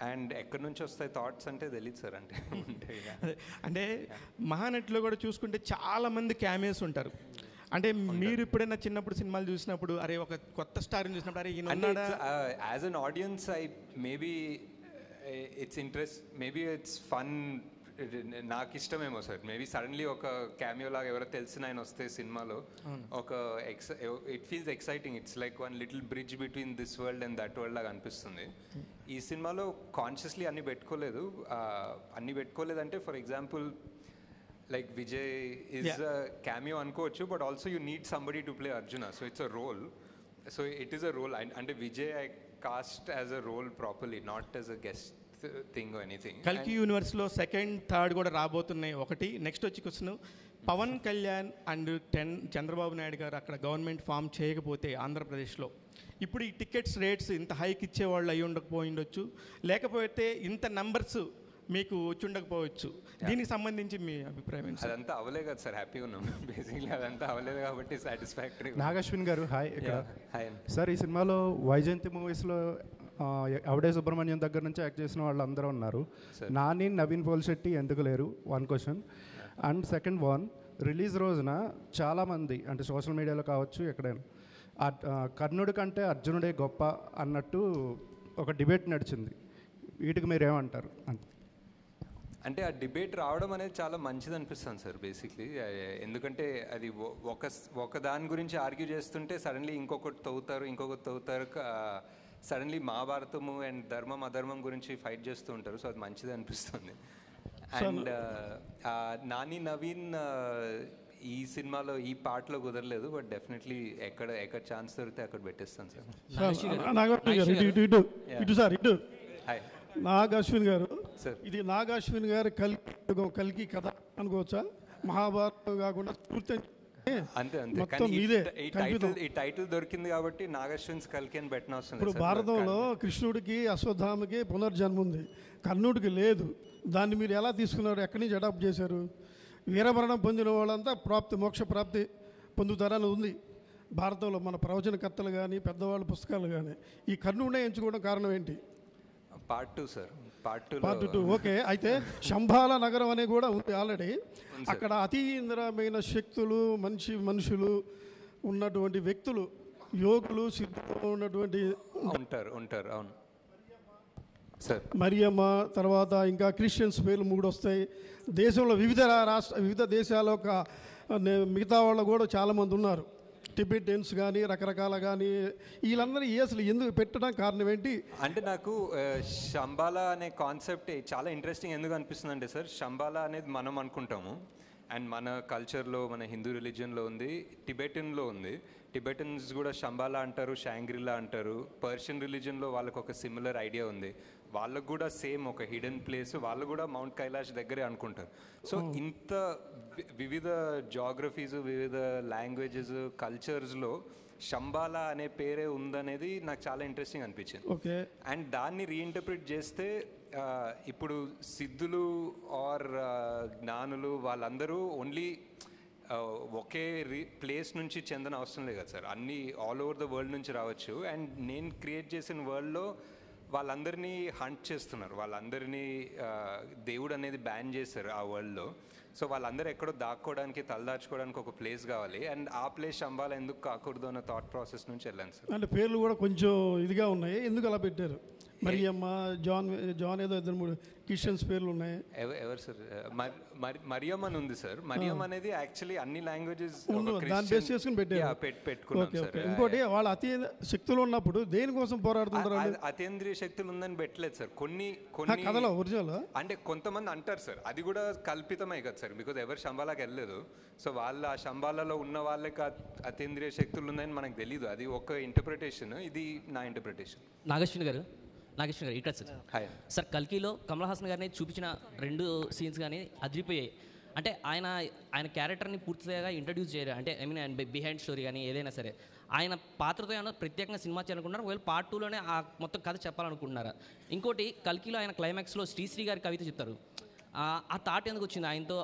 అండ్ ఎక్కడి నుంచి వస్తాయి థాట్స్ అంటే తెలియదు సార్. అంటే మహానటిలో కూడా చూసుకుంటే చాలామంది క్యామియోస్ ఉంటారు. అంటే మీరు ఎప్పుడైనా చిన్నప్పుడు సినిమాలు చూసినప్పుడు అరే ఒక కొత్త స్టార్ని చూసినప్పుడు అరే ఈయన as an audience I maybe it's interest, maybe it's fun, నాకు ఇష్టమేమో సార్. మేబీ సడన్లీ ఒక క్యామియో లాగా ఎవరో తెలిసిన ఆయన వస్తే సినిమాలో ఒక it feels exciting. It's like one little bridge between this world and that world లాగా అనిపిస్తుంది. ఈ సినిమాలో కాన్షియస్లీ అన్నీ పెట్టుకోలేదంటే for example like Vijay is a cameo అనుకోవచ్చు, but also you need somebody to play Arjuna, so it's a role. So it is a role, and Vijay I cast as a role properly, not as a guest thing or anything. కల్కి యూనివర్స్లో 2nd, 3rd కూడా రాబోతున్నాయి. ఒకటి next వచ్చి question, Pawan Kalyan and Chandrababu Naidu గారు అక్కడ government form చేయకపోతే ఆంధ్రప్రదేశ్లో ఇప్పుడు ఈ టికెట్స్ రేట్స్ ఇంత హైక్ ఇచ్చేవాళ్ళు అయి ఉండకపోయిండొచ్చు, లేకపోతే ఇంత నంబర్స్ మీకు వచ్చి ఉండకపోవచ్చు. దీనికి సంబంధించి మీ అభిప్రాయం ఏంటి? అదంతా అవ్వలేదు కదా సార్, హ్యాపీగా ఉన్నాం. బేసిక్లీ అదంతా అవ్వలేదు కాబట్టి సాటిస్ఫాక్టరీ. నాగశ్విన్ గారు హాయ్. ఇక్కడ హాయ్ సార్, ఈ సినిమాలో వైజయంతి మూవీస్లో అవడే సుబ్రహ్మణ్యం దగ్గర నుంచి యాక్ట్ చేసిన వాళ్ళు అందరూ ఉన్నారు. నాని, నవీన్ పోల్శెట్టి ఎందుకు లేరు? One question. And second one, release రోజున చాలామంది అంటే సోషల్ మీడియాలో కావచ్చు ఎక్కడైనా కర్ణుడి కంటే అర్జునుడే గొప్ప అన్నట్టు ఒక డిబేట్ నడిచింది. వీటికి మీరు ఏమంటారు? అంటే ఆ డిబేట్ రావడం అనేది చాలా మంచిది అనిపిస్తుంది సార్ బేసిక్లీ. ఎందుకంటే అది ఒక దాని గురించి ఆర్గ్యూ చేస్తుంటే సడన్లీ ఇంకొకటి తవ్వుతారు. సడన్లీ మహాభారతము అండ్ ధర్మం అధర్మం గురించి ఫైట్ చేస్తూ ఉంటారు. సో అది మంచిది అనిపిస్తుంది. అండ్ నాని నవీన్ ఈ సినిమాలో ఈ పార్ట్లో కుదరలేదు, బట్ డెఫినెట్లీ ఎక్కడ ఛాన్స్ దొరికితే అక్కడ పెట్టేస్తాను సార్. హాయ్ నాగశ్విన్ గారు, ఇది నాగశ్విన్ గారు కల్కి కథ అనుకోవచ్చా? మహాభారతం కాకుండా పూర్తి అంతే అంతే. కానీ ఈ టైటిల్ దొరికింది కాబట్టి నాగశ్విన్స్ కల్కి అని పెట్టిన అవసరం లేదు. ఇప్పుడు భారతంలో కృష్ణుడికి అశ్వత్థామకి పునర్జన్మ ఉంది, కర్ణుడికి లేదు. దాన్ని మీరు ఎలా తీసుకున్నారు? ఎక్కడి నుంచి అడాప్ట్ చేశారు? వీరమరణం పొందిన వాళ్ళంతా మోక్ష ప్రాప్తి పొందుతారని ఉంది భారతంలో. మన ప్రవచనకర్తలు కానీ పెద్దవాళ్ళ పుస్తకాలు కానీ ఈ కర్ణుడినే ఎంచుకోవడం కారణం ఏంటి? Part 2 sir. Part 2 okay. అయితే శంబాల నగరం అనేది కూడా ఉంది ఆల్రెడీ. అక్కడ అతీంద్రమైన శక్తులు మనుషులు ఉన్నటువంటి వ్యక్తులు, యోగులు, సిద్ధులు ఉన్నటువంటి ఉంటారు. అవును సార్. మరియమ్మ, తర్వాత ఇంకా క్రిస్టియన్స్ పేర్లు 3 వస్తాయి. దేశంలో వివిధ దేశాల మిగతా వాళ్ళు కూడా చాలామంది ఉన్నారు. టిబెటియన్స్ కానీ రకరకాల కానీ వీళ్ళందరూ అసలు ఎందుకు పెట్టడం కారణం ఏంటి? అంటే నాకు శంబాలా అనే కాన్సెప్ట్ చాలా ఇంట్రెస్టింగ్ ఎందుకు అనిపిస్తుంది అంటే సార్, శంబాలా అనేది మనం అనుకుంటాము అండ్ మన కల్చర్లో మన హిందూ రిలీజియన్లో ఉంది, టిబెటన్లో ఉంది. టిబెటన్స్ కూడా శంబాలా అంటారు, షాంగ్రిలా అంటారు. పర్షియన్ రిలీజియన్లో వాళ్ళకు ఒక సిమిలర్ ఐడియా ఉంది. వాళ్ళకు కూడా సేమ్ ఒక హిడెన్ ప్లేస్, వాళ్ళు కూడా మౌంట్ కైలాష్ దగ్గరే అనుకుంటారు. సో ఇంత వివిధ జాగ్రఫీస్, వివిధ లాంగ్వేజెస్, కల్చర్స్లో శంబాలా అనే పేరే ఉందనేది నాకు చాలా ఇంట్రెస్టింగ్ అనిపించింది. అండ్ దాన్ని రీఇంటర్ప్రిట్ చేస్తే ఇప్పుడు సిద్ధులు ఆర్ జ్ఞానులు వాళ్ళందరూ ఓన్లీ ఒకే ప్లేస్ నుంచి చెందిన అవసరం లేదు కదా సార్, అన్నీ ఆల్ ఓవర్ ద వరల్డ్ నుంచి రావచ్చు. అండ్ నేను క్రియేట్ చేసిన వరల్డ్లో వాళ్ళందరినీ హంట్ చేస్తున్నారు, వాళ్ళందరినీ దేవుడు అనేది బ్యాన్ చేశారు ఆ వరల్డ్లో. సో వాళ్ళందరూ ఎక్కడో దాక్కోవడానికి, తలదాచుకోవడానికి ఒక ప్లేస్ కావాలి. అండ్ ఆ ప్లేస్ శంబాలా ఎందుకు కాకూడదు అన్న థాట్ ప్రాసెస్ నుంచి వెళ్ళాను సార్. అంటే పేర్లు కూడా కొంచెం ఇదిగా ఉన్నాయి, ఎందుకు అలా పెట్టారు? మరియమ్మ, జాన్ ఏదో 2-3 క్రిస్టియన్స్ పేర్లు ఉన్నాయి. ఎవరు సార్? మరియం అని ఉంది సార్. మరియం అనేది యాక్చువల్లీ అన్ని లాంగ్వేజెస్ దాన్ని బేస్ చేసుకుని పెట్టుకున్నాం సార్. ఇంకోటి వాళ్ళ అతి శక్తులు ఉన్నప్పుడు దేనికోసం పోరాడుతుంటారు? అతీంద్రియ శక్తులు ఉందని పెట్టలేదు సార్. కొన్ని కథలో ఒరిజినల్ అంటే కొంతమంది అంటారు సార్, అది కూడా కల్పితమే కదా సార్, బికాజ్ ఎవరు శంబాలాకి వెళ్ళలేదు. సో వాళ్ళు ఆ శంబాలలో ఉన్న వాళ్ళకి అతీంద్రియ శక్తులు ఉన్నాయని మనకు తెలీదు. అది ఒక ఇంటర్ప్రిటేషన్, ఇది నా ఇంటర్ప్రిటేషన్. నాగేశ్వర్ గారు ఇక్కడ సార్. సార్, కల్కిలో కమల్ హాసన్ గారిని చూపించిన 2 సీన్స్ కానీ అదిరిపోయాయి. అంటే ఆయన క్యారెక్టర్ని పూర్తిగా ఇంట్రడ్యూస్ చేయరు. అంటే ఆయన బిహైండ్ స్టోరీ కానీ ఏదైనా సరే ఆయన పాత్రతో ఏమైనా ప్రత్యేకంగా సినిమా చేయాలనుకుంటున్నారు, ఒకవేళ పార్ట్ 2లోనే ఆ మొత్తం కథ చెప్పాలనుకుంటున్నారా? ఇంకోటి, కల్కిలో ఆయన క్లైమాక్స్లో శ్రీశ్రీ గారి కవిత చెప్తారు. ఆ థాట్ ఎందుకు వచ్చింది ఆయనతో,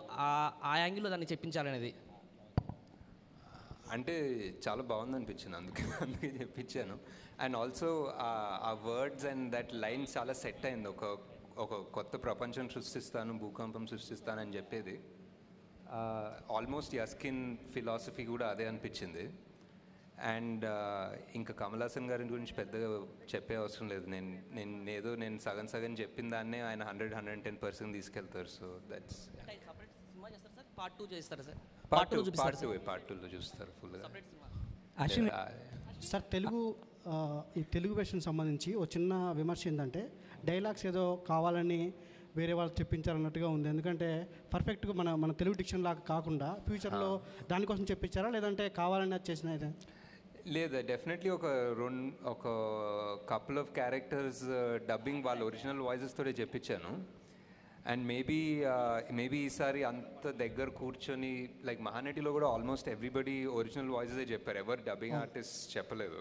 ఆ యాంగిల్లో దాన్ని చెప్పించాలనేది? అంటే చాలా బాగుంది అనిపించింది, అందుకే చెప్పించాను. అండ్ ఆల్సో ఆ వర్డ్స్ అండ్ దట్ లైన్ చాలా సెట్ అయింది. ఒక కొత్త ప్రపంచం సృష్టిస్తాను, భూకంపం సృష్టిస్తాను అని చెప్పేది ఆల్మోస్ట్ యస్కిన్ ఫిలాసఫీ కూడా అదే అనిపించింది. అండ్ ఇంకా కమల్ హాసన్ గారి గురించి పెద్దగా చెప్పే అవసరం లేదు. నేను సగం చెప్పిన దాన్నే ఆయన 100-110% తీసుకెళ్తారు. సో దట్స్ పార్ట్ 2 చేస్తారు సార్. పార్ట్ 2లో చూస్తారు ఫుల్గా. సార్, ఈ తెలుగు వెర్షన్ సంబంధించి ఒక చిన్న విమర్శ ఏంటంటే డైలాగ్స్ ఏదో కావాలని వేరే వాళ్ళు చెప్పించారన్నట్టుగా ఉంది. ఎందుకంటే పర్ఫెక్ట్గా మన తెలుగు డిక్షన్ లాగా కాకుండా ఫ్యూచర్లో దానికోసం చెప్పించారా, లేదంటే కావాలని అది చేసిన? లేదా, డెఫినెట్లీ ఒక కపుల్ ఆఫ్ క్యారెక్టర్స్ డబ్బింగ్ వాళ్ళ ఒరిజినల్ వాయిసెస్తోనే చెప్పించాను. అండ్ మేబీ ఈసారి అంత దగ్గర కూర్చొని లైక్ మహానటిలో కూడా ఆల్మోస్ట్ ఎవ్రీబడి ఒరిజినల్ వాయిసెసే చెప్పారు, ఎవరు డబ్బింగ్ ఆర్టిస్ట్ చెప్పలేదు.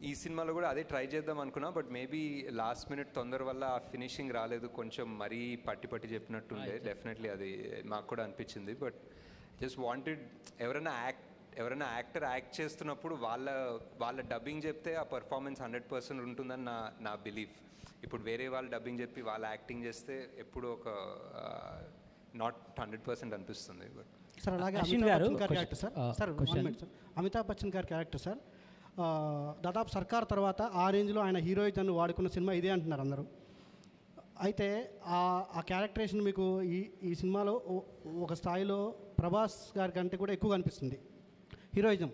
ఈ సినిమాలో కూడా అదే ట్రై చేద్దాం అనుకున్నా, బట్ మేబీ లాస్ట్ మినిట్ తొందర వల్ల ఆ ఫినిషింగ్ రాలేదు, కొంచెం మరీ పట్టి చెప్పినట్టుండే. డెఫినెట్లీ అది మాకు కూడా అనిపించింది. బట్ జస్ట్ వాంటెడ్ ఎవరైనా యాక్టర్ యాక్ట్ చేస్తున్నప్పుడు వాళ్ళ డబ్బింగ్ చెప్తే ఆ పర్ఫార్మెన్స్ 100% ఉంటుందని నా బిలీఫ్. ఇప్పుడు వేరే వాళ్ళు డబ్బింగ్ చెప్పి వాళ్ళు యాక్టింగ్ చేస్తే ఎప్పుడు ఒక నాట్ 100% అనిపిస్తుంది. బట్ సార్ అలాగే అమితాబ్ బచ్చన్ గారి క్యారెక్టర్ సార్ దాదాపు సర్కార్ తర్వాత ఆ రేంజ్లో ఆయన హీరోయిజన్ వాడుకున్న సినిమా ఇదే అంటున్నారు అందరూ. అయితే ఆ క్యారెక్టరేషన్ మీకు ఈ సినిమాలో ఒక స్థాయిలో ప్రభాస్ గారి కంటే కూడా ఎక్కువ అనిపిస్తుంది హీరోయిజం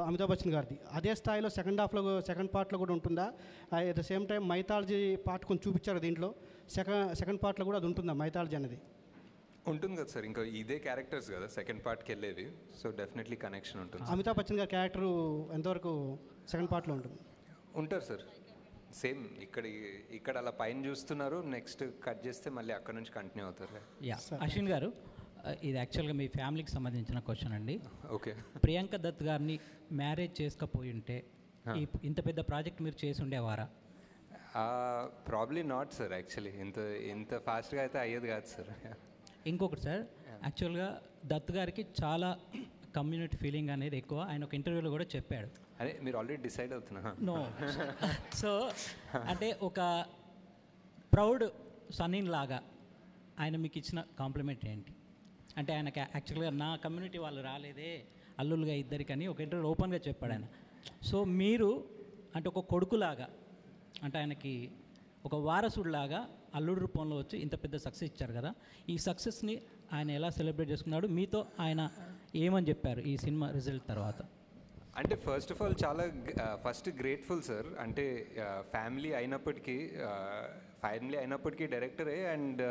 అమితాబ్ బచ్చన్ గారిది. అదే స్థాయిలో సెకండ్ పార్ట్లో కూడా ఉంటుందా? At the same time mythology part కొంచెం చూపించారు దీంట్లో, సెకండ్ పార్ట్లో కూడా అది ఉంటుందా మైథాలజీ అనేది? ఉంటుంది కదా సార్, ఇంకా ఇదే క్యారెక్టర్స్ కదా సెకండ్ పార్ట్కి వెళ్ళేవి, సో డెఫినెట్లీ కనెక్షన్ ఉంటుంది. అమితాబ్ బచ్చన్ గారి క్యారెక్టర్ ఎంతవరకు సెకండ్ పార్ట్లో ఉంటుంది? ఉంటారు సార్, సేమ్ ఇక్కడ అలా పైన చూస్తున్నారు, నెక్స్ట్ కట్ చేస్తే మళ్ళీ అక్కడ నుంచి కంటిన్యూ అవుతారు. అశ్విన్ గారు, ఇది యాక్చువల్గా మీ ఫ్యామిలీకి సంబంధించిన క్వశ్చన్ అండి. ఓకే. ప్రియాంక దత్ గారిని మ్యారేజ్ చేసుకపోయి ఉంటే ఇంత పెద్ద ప్రాజెక్ట్ మీరు చేసి ఉండేవారా? ప్రాబ్లీ నాట్ సార్, యాక్చువల్లీ ఇంత ఫాస్ట్గా అయితే అయ్యేది కాదు సార్. ఇంకొకటి సార్, యాక్చువల్గా దత్ గారికి చాలా కమ్యూనిటీ ఫీలింగ్ అనేది ఎక్కువ, ఆయన ఒక ఇంటర్వ్యూలో కూడా చెప్పాడు. అదే మీరు ఆల్రెడీ డిసైడ్ అవుతున్నా. నో, సో అంటే ఒక ప్రౌడ్ సన్నిన్ లాగా ఆయన మీకు ఇచ్చిన కాంప్లిమెంట్ ఏంటి? అంటే ఆయనకి యాక్చువల్గా నా కమ్యూనిటీ వాళ్ళు రాలేదే అల్లులుగా ఇద్దరికని ఒక ఇంటర్వ్యూలో ఓపెన్గా చెప్పాడు ఆయన. సో మీరు అంటే ఒక కొడుకులాగా, అంటే ఆయనకి ఒక వారసుడిలాగా అల్లుడు రూపంలో వచ్చి ఇంత పెద్ద సక్సెస్ ఇచ్చారు కదా, ఈ సక్సెస్ని ఆయన ఎలా సెలబ్రేట్ చేసుకున్నాడు, మీతో ఆయన ఏమని చెప్పారు ఈ సినిమా రిజల్ట్ తర్వాత? అంటే ఫస్ట్ ఆఫ్ ఆల్ చాలా ఫస్ట్ గ్రేట్ఫుల్ సార్. అంటే ఫ్యామిలీ అయినప్పటికీ డైరెక్టరే, అండ్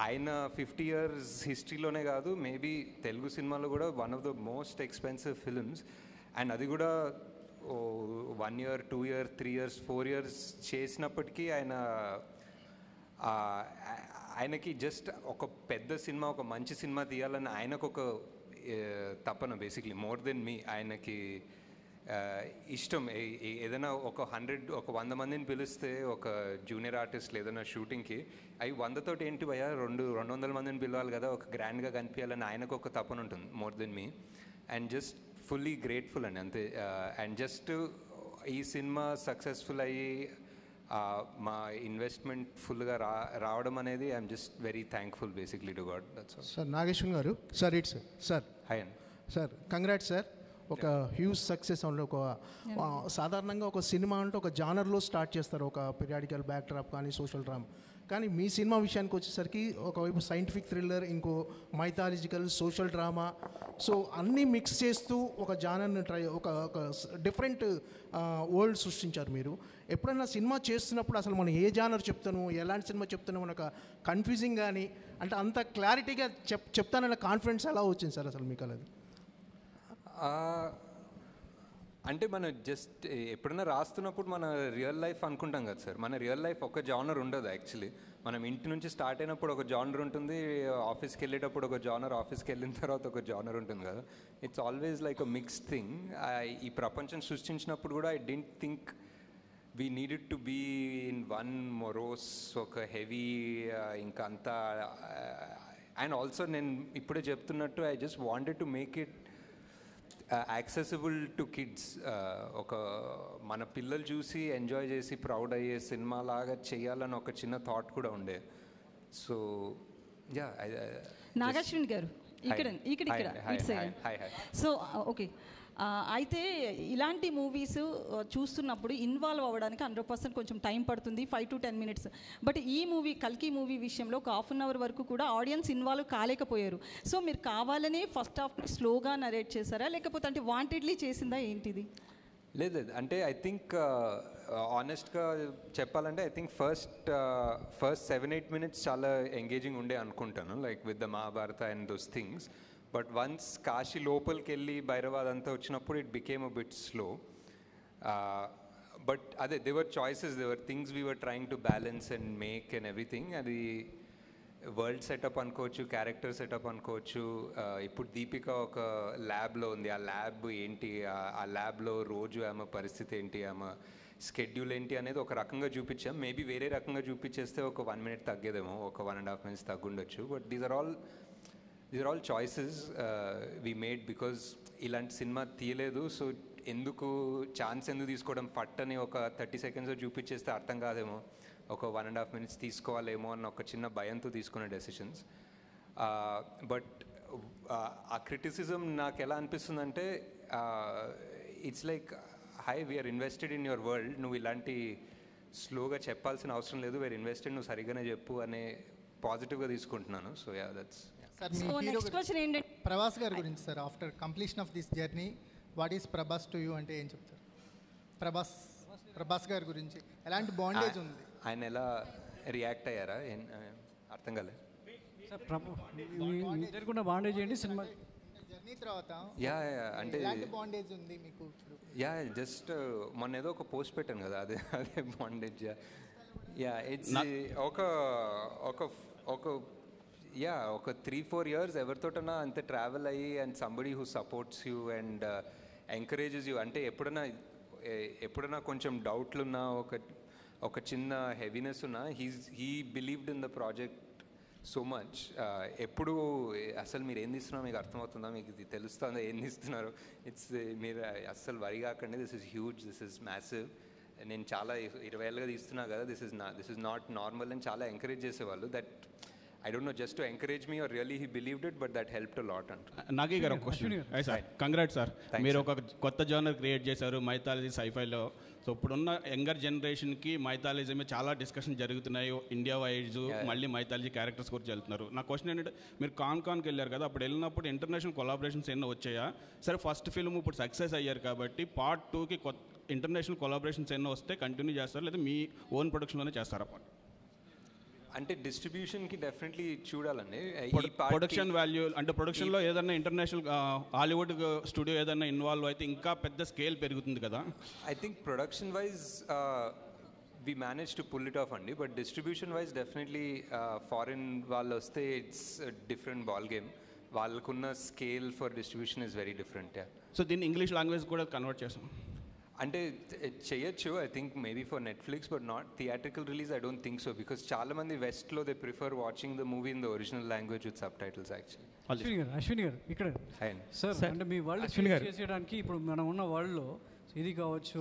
ఆయన 50 years హిస్టరీలోనే కాదు, మేబీ తెలుగు సినిమాలో కూడా one of the most expensive films. And అది కూడా 1 year, 2 years, 3 years, 4 years చేసినప్పటికీ ఆయనకి జస్ట్ ఒక పెద్ద సినిమా, ఒక మంచి సినిమా తీయాలని ఆయనకు ఒక తపన, బేసిక్లీ మోర్ దెన్ మీ. ఆయనకి ఇష్టం ఏదైనా ఒక 100 మందిని పిలిస్తే ఒక జూనియర్ ఆర్టిస్ట్ ఏదైనా షూటింగ్కి అవి 100తోటి ఏంటి భయ్యా 200 మందిని పిలవాలి కదా, ఒక గ్రాండ్గా కనిపించాలని ఆయనకు ఒక తపన ఉంటుంది more than me. And just fully grateful అండి అంతే. అండ్ జస్ట్ ఈ సినిమా సక్సెస్ఫుల్ అయ్యి మా ఇన్వెస్ట్మెంట్ ఫుల్గా రావడం అనేది I'm just very thankful basically to god. That's all. Sir Nageshwar గారు, సార్ ఇట్స్ సార్. హాయ్ అండి సార్, కంగ్రాట్స్ సార్. ఒక హ్యూజ్ సక్సెస్ అంటే ఒక సాధారణంగా ఒక సినిమా అంటే ఒక జానర్లో స్టార్ట్ చేస్తారు, ఒక పీరియాడికల్ బ్యాక్ డ్రాప్ కానీ సోషల్ డ్రామా. కానీ మీ సినిమా విషయానికి వచ్చేసరికి ఒకవైపు సైంటిఫిక్ థ్రిల్లర్, ఇంకో మైథాలజికల్, సోషల్ డ్రామా, సో అన్నీ మిక్స్ చేస్తూ ఒక జానర్ని ఒక డిఫరెంట్ వరల్డ్ సృష్టించారు మీరు. ఎప్పుడైనా సినిమా చేస్తున్నప్పుడు అసలు మనం ఏ జానర్ చెప్తాను, ఎలాంటి సినిమా చెప్తాను మనకు కన్ఫ్యూజింగ్ కానీ, అంటే అంత క్లారిటీగా చెప్తానన్న కాన్ఫిడెన్స్ ఎలా వచ్చింది సార్ అసలు మీకు? అలాది అంటే మనం జస్ట్ ఎప్పుడైనా రాస్తున్నప్పుడు మన రియల్ లైఫ్ అనుకుంటాం కదా సార్. మన రియల్ లైఫ్ ఒక జానర్ ఉండదు యాక్చువల్లీ. మనం ఇంటి నుంచి స్టార్ట్ అయినప్పుడు ఒక జానర్ ఉంటుంది, ఆఫీస్కి వెళ్ళేటప్పుడు ఒక జానర్, ఆఫీస్కి వెళ్ళిన తర్వాత ఒక జానర్ ఉంటుంది కదా. It's always like a mixed thing. ఈ ప్రపంచం సృష్టించినప్పుడు కూడా I don't think we needed to be in one morose, ఒక హెవీ ఇంకా అంతా. అండ్ ఆల్సో నేను ఇప్పుడే చెప్తున్నట్టు I just wanted to make it accessible to kids. ఒక మన పిల్లలు చూసి ఎంజాయ్ చేసి ప్రౌడ్ అయ్యే సినిమా లాగా చేయాలని ఒక చిన్న థాట్ కూడా ఉండే. So yeah. నాగాశ్విన్ గారు ఇక్కడ సో ఓకే. అయితే ఇలాంటి మూవీస్ చూస్తున్నప్పుడు ఇన్వాల్వ్ అవ్వడానికి 100% కొంచెం టైం పడుతుంది, 5 to 10 minutes. బట్ ఈ మూవీ కల్కి మూవీ విషయంలో ఒక 1/2 hour వరకు కూడా ఆడియన్స్ ఇన్వాల్వ్ కాలేకపోయారు. సో మీరు కావాలనే ఫస్ట్ హాఫ్ స్లోగా నరేట్ చేశారా, లేకపోతే అంటే వాంటెడ్లీ చేసిందా ఏంటిది? లేదు, అంటే ఐ థింక్ ఆనెస్ట్గా చెప్పాలంటే ఐ థింక్ ఫస్ట్ 7-8 minutes చాలా ఎంగేజింగ్ ఉండే అనుకుంటాను, like with the Mahabharata and those things. But once Kashi లోపలికి వెళ్ళి భైరవాద్ అంతా వచ్చినప్పుడు it became a bit slow. But అదే they were choices, they were things we were trying to balance and make and everything. అది వరల్డ్ సెటప్ అనుకోవచ్చు, క్యారెక్టర్ సెటప్ అనుకోవచ్చు. ఇప్పుడు దీపిక ఒక ల్యాబ్లో ఉంది, ఆ ల్యాబ్ ఏంటి, ఆ ల్యాబ్లో రోజు ఆమె పరిస్థితి ఏంటి, ఆమె స్కెడ్యూల్ ఏంటి అనేది ఒక రకంగా చూపించాం. మేబీ వేరే రకంగా చూపించేస్తే ఒక 1 minute తగ్గేదేమో, ఒక 1.5 minutes తగ్గుండొచ్చు. But these are all choices we made because ఇలాంటి సినిమా తీయలేదు. సో ఎందుకు ఛాన్స్ ఎందుకు తీసుకోవడం, ఫట్ అని ఒక 30 seconds చూపించేస్తే అర్థం కాదేమో, ఒక 1.5 minutes తీసుకోవాలేమో అన్న ఒక చిన్న భయంతో తీసుకునే డెసిషన్స్. బట్ ఆ క్రిటిసిజం నాకు ఎలా అనిపిస్తుందంటే, it's like hi we're invested in your world, నువ్వు ఇలాంటి స్లోగా చెప్పాల్సిన అవసరం లేదు, వీఆర్ ఇన్వెస్టెడ్, నువ్వు సరిగ్గానే చెప్పు అనే పాజిటివ్గా తీసుకుంటున్నాను. So yeah that's. Sir me hero Prabhas గారి గురించి sir, after completion of this journey what is Prabhas to you అంటే ఏం చెప్తారు? ప్రభాస్ గారి గురించి ఎలాంటి బాండేజ్ ఉంది? ఆయన ఎలా రియాక్ట్ అయ్యారా అర్థం కాలేదు సార్. జరుగుతున్న బాండేజ్ ఏంటి సినిమా జర్నీ తర్వాత? యా అంటే ఎలాంటి బాండేజ్ ఉంది మీకు? యా జస్ట్ మొన్న ఏదో ఒక పోస్ట్ పెట్టాను కదా, అదే బాండేజ్. యా ఇట్స్ ఒక 3-4 years ఎవరితోటన్నా అంతే ట్రావెల్ అయ్యి and somebody who supports you and encourages you. అంటే ఎప్పుడన్నా కొంచెం డౌట్లున్నా, ఒక చిన్న హెవీనెస్ ఉన్నా, he believed in the project so much. ఎప్పుడు అసలు మీరు ఏం తీస్తున్నారో మీకు అర్థమవుతుందా, మీకు ఇది తెలుస్తుందా ఏం తీస్తున్నారు, మీరు అస్సలు వరి కాకండి, this is huge, this is massive, నేను చాలా 20 ఏళ్ళుగా తీస్తున్నా కదా, దిస్ ఇస్ నాట్ నార్మల్ అని చాలా ఎంకరేజ్ చేసేవాళ్ళు. That I don't know, just to encourage me or really he believed it, but that helped a lot. Nagi గారు ఒక క్వశ్చన్. సార్ కంగ్రాట్స్ సార్, మీరు ఒక కొత్త జానర్ క్రియేట్ చేశారు మైథాలజీ సైఫైలో. సో ఇప్పుడున్న యంగర్ జనరేషన్కి మైథాలజీ మీద చాలా డిస్కషన్ జరుగుతున్నాయి ఇండియా వైజ్, మళ్ళీ మైథాలజీ క్యారెక్టర్స్ గురించి వెళ్తున్నారు. నా క్వశ్చన్ ఏంటంటే, మీరు కాన్కి వెళ్ళారు కదా, అప్పుడు వెళ్ళినప్పుడు ఇంటర్నేషనల్ కొలాబరేషన్స్ ఎన్నో వచ్చాయా? సరే ఫస్ట్ ఫిల్మ్ ఇప్పుడు సక్సెస్ అయ్యారు కాబట్టి పార్ట్ 2కి ఇంటర్నేషనల్ కొలాబరేషన్స్ ఎన్నో వస్తే కంటిన్యూ చేస్తారు, లేదా మీ ఓన్ ప్రొడక్షన్లోనే చేస్తారా? అంటే డిస్ట్రిబ్యూషన్కి డెఫినెట్లీ చూడాలండి. ప్రొడక్షన్ వాల్యూ అంటే ప్రొడక్షన్లో ఏదైనా ఇంటర్నేషనల్ హాలీవుడ్ స్టూడియో ఏదైనా ఇన్వాల్వ్ అయితే ఇంకా పెద్ద స్కేల్ పెరుగుతుంది కదా. I think production wise we manage to pull it off అండి, but distribution wise definitely foreign వాళ్ళు వస్తే ఇట్స్ డిఫరెంట్ బాల్ గేమ్. వాళ్ళకున్న scale for distribution is very different. So దీన్ని ఇంగ్లీష్ లాంగ్వేజ్ కూడా కన్వర్ట్ చేస్తాం అంటే చేయొచ్చు, I think maybe for Netflix, but not theatrical release. I don't think so, because చాలా మంది వెస్ట్లో they prefer watching the movie in the original language with subtitles. Actually Ashwini garu ఇక్కడ sir, అంటే మీ world చేసేయడానికి ఇప్పుడు మనం ఉన్న వరల్డ్లో ఇది కావచ్చు,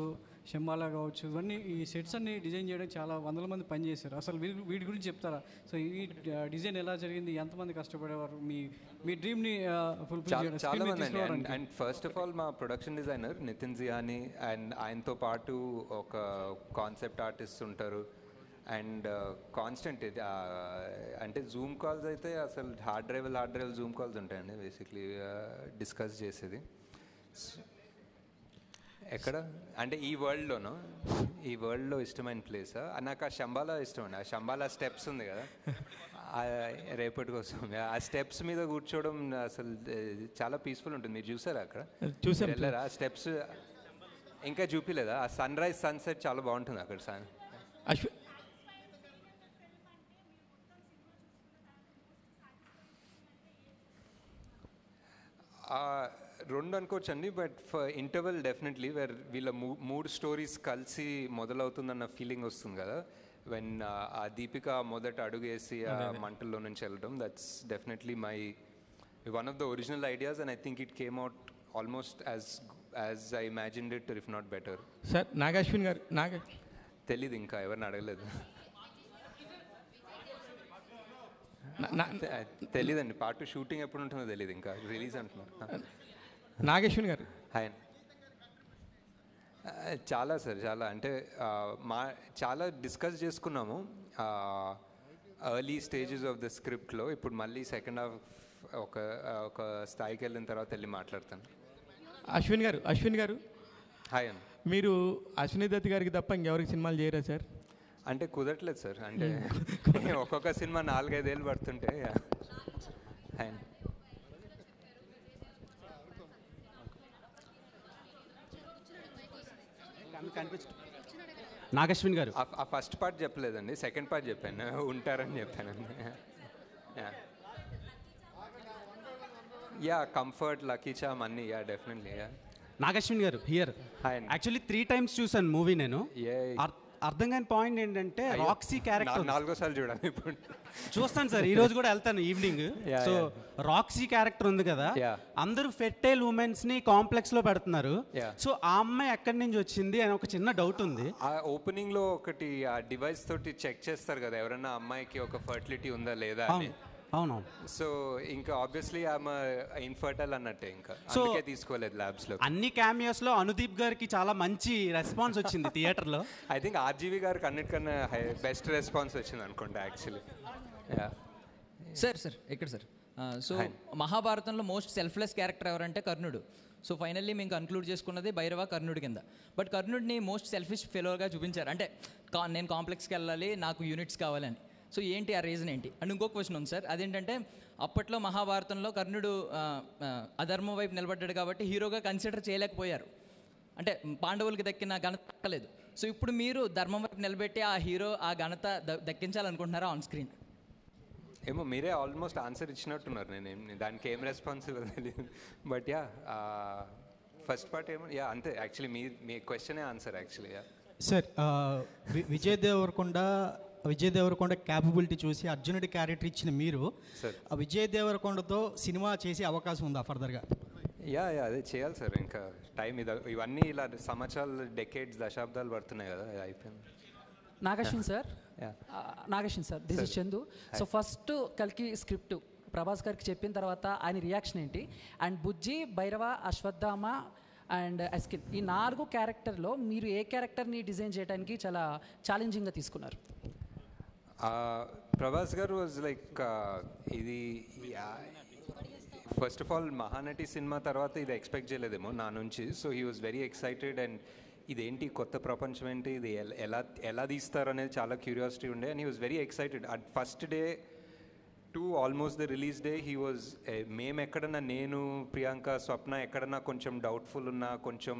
శంబాలా కావచ్చు, ఇవన్నీ ఈ సెట్స్ అన్ని డిజైన్ చేయడం చాలా 100 మంది పని చేశారు. అసలు వీటి గురించి చెప్తారా? సో ఈ డిజైన్ ఎలా జరిగింది, ఎంతమంది కష్టపడేవారు మీ డ్రీమ్ని ఫుల్ఫిల్ చేయడం? చాలా మంది అండ్ ఫస్ట్ ఆఫ్ ఆల్ మా ప్రొడక్షన్ డిజైనర్ నితిన్ జియాని, అండ్ ఆయనతో పాటు ఒక కాన్సెప్ట్ ఆర్టిస్ట్ ఉంటారు, అండ్ కాన్స్టెంట్ ఇది అంటే జూమ్ కాల్స్ అయితే అసలు హార్డ్ డ్రైవ్ జూమ్ కాల్స్ ఉంటాయండి బేసిక్లీ డిస్కస్ చేసేది. ఎక్కడ అంటే ఈ వరల్డ్లో ఇష్టమైన ప్లేస్ నాకు ఆ శంబాలా ఇష్టం అండి. ఆ శంబాలా స్టెప్స్ ఉంది కదా, రేపటి కోసం ఆ స్టెప్స్ మీద కూర్చోవడం అసలు చాలా పీస్ఫుల్ ఉంటుంది. మీరు చూసారా అక్కడ? వెళ్ళారా ఆ స్టెప్స్? ఇంకా చూపిలేదా? ఆ సన్ రైజ్ సన్సెట్ చాలా బాగుంటుంది అక్కడ. రెండు అనుకోవచ్చండి, but for interval definitely where వీళ్ళ 3 స్టోరీస్ కలిసి మొదలవుతుందన్న ఫీలింగ్ వస్తుంది కదా, వెన్ ఆ దీపిక మొదట అడుగేసి ఆ మంటల్లో నుంచి వెళ్ళడం, that's definitely one of the original ideas, and I think it came out almost as I imagined it, if not better. Sir Nag Ashwin గారు తెలీదు, ఇంకా ఎవరిని అడగలేదు, తెలీదండి. పార్ట్ 2 షూటింగ్ ఎప్పుడు ఉంటుందో తెలియదు, ఇంకా రిలీజ్ అంటున్నారు. నాగేశ్వన్ గారు హాయ్. చాలా సార్, చాలా అంటే చాలా డిస్కస్ చేసుకున్నాము ఎర్లీ స్టేజెస్ ఆఫ్ ద స్క్రిప్ట్లో. ఇప్పుడు మళ్ళీ సెకండ్ హాఫ్ ఒక స్థాయికి వెళ్ళిన తర్వాత వెళ్ళి మాట్లాడతాను. అశ్విన్ గారు హాయ్ అండి. మీరు అశ్విని దత్ గారికి తప్ప ఇంకెవరికి సినిమాలు చేయరా సార్? అంటే కుదరట్లేదు సార్, అంటే ఒక్కొక్క సినిమా 4-5 ఏళ్ళు పడుతుంటే. హాయ్. నాగశ్విన్ గారు ఆ ఫస్ట్ పార్ట్ చెప్పలేదండి, సెకండ్ పార్ట్ చెప్పాను, ఉంటారని చెప్పానండి. యా కంఫర్ట్ లక్కీ చామ్ అన్నీ yeah definitely yeah. Nag Ashwin garu here. Actually 3 times చూసాను మూవీ నేను. అర్థం కాని పాయింట్ ఏంటంటే రాక్సీ క్యారెక్టర్ 4వ సార్లు చూడాలి ఇప్పుడు. చూస్తాను సార్, ఈ రోజు కూడా వెళ్తాను ఈవినింగ్. సో రాక్సీ క్యారెక్టర్ ఉంది కదా, అందరూ ఫెర్టైల్ ఉమెన్స్ ని కాంప్లెక్స్ లో పెడుతున్నారు. సో ఆ అమ్మాయి ఎక్కడి నుంచి వచ్చింది అని ఒక చిన్న డౌట్ ఉంది. ఆ ఓపెనింగ్ లో ఒకటి ఆ డివైస్ తోటి చెక్ చేస్తారు కదా ఎవరైనా అమ్మాయికి ఒక ఫర్టిలిటీ ఉందా లేదా అని. అవును. సో ఇంకా ఆబ్వియస్లీ ఆమె ఇన్ఫర్టైల్ అన్నట్టే, ఇంకా అందుకే తీసుకోలేదు ల్యాబ్స్ లో. అన్ని క్యామియోస్ లో అనుదీప్ గారికి చాలా మంచి రెస్పాన్స్ వచ్చింది థియేటర్ లో. ఐ థింక్ ఆర్జీవి గారికి అన్నిటికన్నా బెస్ట్ రెస్పాన్స్ వచ్చింది అనుకుంటా యాక్చువల్లీ. సార్ ఎక్కడ సార్? సో మహాభారతంలో మోస్ట్ సెల్ఫ్లెస్ క్యారెక్టర్ ఎవరంటే కర్ణుడు. సో ఫైనల్లీ మేము కన్క్లూడ్ చేసుకున్నది భైరవ కర్ణుడి కింద. బట్ కర్ణుడిని మోస్ట్ సెల్ఫిష్ ఫెలోగా చూపించారు. అంటే నేను కాంప్లెక్స్కి వెళ్ళాలి, నాకు యూనిట్స్ కావాలని. సో ఏంటి ఆ రీజన్ ఏంటి? అండ్ ఇంకో క్వశ్చన్ ఉంది సార్, అదేంటంటే అప్పట్లో మహాభారతంలో కర్ణుడు అధర్మం వైపు నిలబడ్డాడు కాబట్టి హీరోగా కన్సిడర్ చేయలేకపోయారు. అంటే పాండవులకి దక్కిన ఘనత దక్కలేదు. సో ఇప్పుడు మీరు ధర్మం వైపు నిలబెట్టి ఆ హీరో ఆ ఘనత దక్కించాలనుకుంటున్నారా ఆన్ స్క్రీన్? ఏమో మీరే ఆల్మోస్ట్ ఆన్సర్ ఇచ్చినట్టున్నారు. నేను దానికి ఏం రెస్పాన్సిబుల్ తెలియదు. బట్ యా ఫస్ట్ పార్ట్ ఏమో యా అంతే. యాక్చువల్లీ మీ క్వశ్చనే answer actually. Yeah sir, Vijay Deverakonda capability చూసి అర్జునుడి క్యారెక్టర్ ఇచ్చిన మీరు విజయ్ దేవరకొండతో సినిమా చేసే అవకాశం ఉందా ఫర్దర్గా? యా అదే చేయాలి సార్. ఇంకా టైం ఇవన్నీ ఇలా సంవత్సరాలు డెకేడ్స్ దశాబ్దాలు పడుతున్నాయి కదా, అయిపోయింది. Nag Ashwin sir, this is Chandu. So first కల్కి స్క్రిప్ట్ ప్రభాస్ గారికి చెప్పిన తర్వాత ఆయన రియాక్షన్ ఏంటి? అండ్ బుజ్జి, భైరవ, అశ్వత్థామ అండ్ అస్కిన్, ఈ 4 క్యారెక్టర్లో మీరు ఏ క్యారెక్టర్ని డిజైన్ చేయడానికి చాలా ఛాలెంజింగ్గా తీసుకున్నారు? ప్రభాస్ గారు వాజ్ లైక్ ఇది first of all Mahanati cinema తర్వాత ఇది ఎక్స్పెక్ట్ చేయలేదేమో నా నుంచి. So he was very excited. And ఇదేంటి కొత్త ప్రపంచం ఏంటి, ఇది ఎలా తీస్తారు అనేది చాలా క్యూరియాసిటీ ఉండే. And he was very excited. At first day to almost the release day he was మేము ఎక్కడన్నా, నేను, ప్రియాంక, స్వప్న ఎక్కడన్నా కొంచెం డౌట్ఫుల్ ఉన్నా, కొంచెం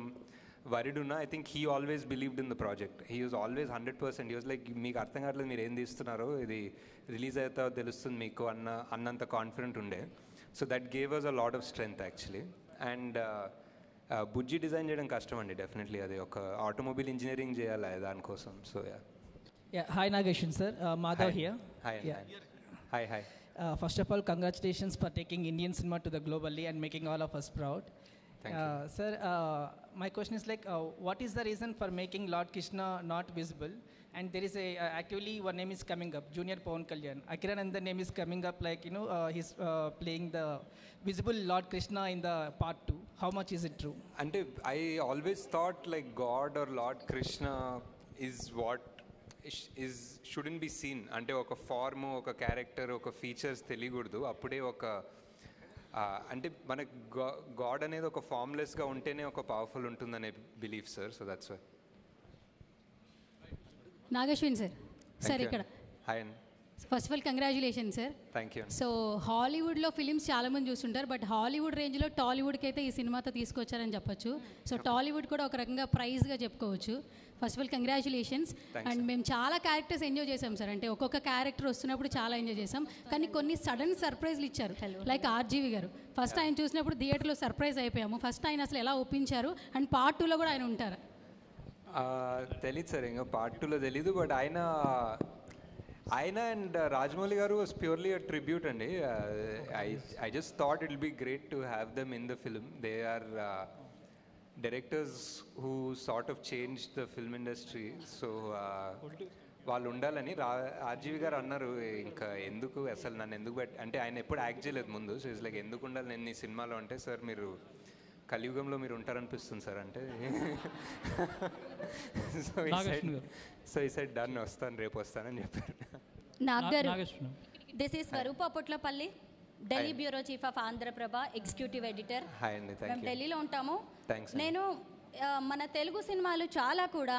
వరిడ్ ఉన్నా, I think he always believed in the project. He was always 100%. He was like మీకు అర్థం కావట్లేదు మీరు ఏం తీస్తున్నారో, ఇది రిలీజ్ అవుతా తెలుస్తుంది మీకు అన్నంత కాన్ఫిడెంట్ ఉండే. So that gave us a lot of strength actually. And Bujji design చేయడం కష్టం అండి డెఫినెట్లీ. అది ఒక ఆటోమొబైల్ ఇంజనీరింగ్ చేయాలి దానికోసం. So hi Nag Ashwin sir, Madhav here. Hi. First of all, congratulations for taking Indian cinema to the globally and making all of us proud. Thank you. Sir, my question is like, what is the reason for making Lord Krishna not visible? And there is actually one name is coming up, Junior Pawan Kalyan. Akiranandan name is coming up, like, he's playing the visible Lord Krishna in the part 2. How much is it true? And I always thought like God or Lord Krishna is what shouldn't be seen. అంటే ఒక form, ఒక character, ఒక features తెలియకూడదు. అప్పుడే ఒక అంటే మనకు God అనేది ఒక ఫార్మ్లెస్గా ఉంటేనే ఒక పవర్ఫుల్ ఉంటుందనే belief sir. So that's why. Nag Ashwin sir ఇక్కడ. హాయ్ అండి. First of all congratulation sir. Thank you. So హాలీవుడ్లో ఫిలిమ్స్ చాలామంది చూస్తుంటారు, బట్ హాలీవుడ్ రేంజ్లో టాలీవుడ్కి అయితే ఈ సినిమాతో తీసుకొచ్చారని చెప్పొచ్చు. సో టాలీవుడ్ కూడా ఒక రకంగా ప్రైజ్గా చెప్పుకోవచ్చు. First of all congratulations. And మేము చాలా క్యారెక్టర్స్ ఎంజాయ్ చేసాం సార్. అంటే ఒక్కొక్క క్యారెక్టర్ వస్తున్నప్పుడు చాలా ఎంజాయ్ చేసాం, కానీ కొన్ని సడన్ సర్ప్రైజ్లు ఇచ్చారు. లైక్ ఆర్జీవి గారు ఫస్ట్ ఆయన చూసినప్పుడు థియేటర్లో సర్ప్రైజ్ అయిపోయాము. ఫస్ట్ ఆయన అసలు ఎలా ఒప్పించారు, అండ్ పార్ట్ 2లో కూడా ఆయన ఉంటారు? తెలీదు సార్, ఇంకా పార్ట్ 2లో తెలీదు. బట్ ఆయన అండ్ రాజమౌళి గారు వాజ్ ప్యూర్లీ అ ట్రిబ్యూట్ అండి. I just thought it will be great to have them in the film. They are directors who sort of change the film industry. So వాళ్ళు ఉండాలని RGV గారు అన్నారు. ఇంకా ఎందుకు అసలు నన్ను ఎందుకు అంటే ఆయన ఎప్పుడు యాక్ట్ చేయలేదు ముందు. సో ఇట్స్ లైక్ ఎందుకు ఉండాలి నేను ఈ సినిమాలో అంటే, సార్ మీరు కలియుగంలో మీరు ఉంటారనిపిస్తుంది సార్ అంటే. సో ఈ సైడ్ డన్, వస్తాను రేపు వస్తానని చెప్పారు. నాగర్, this is Swaroopa Potlapalli, Delhi bureau chief of Andhra Prabha, executive editor. Hi అండి. మేము ఢిల్లీలో ఉంటాము. నేను మన తెలుగు సినిమాలు చాలా కూడా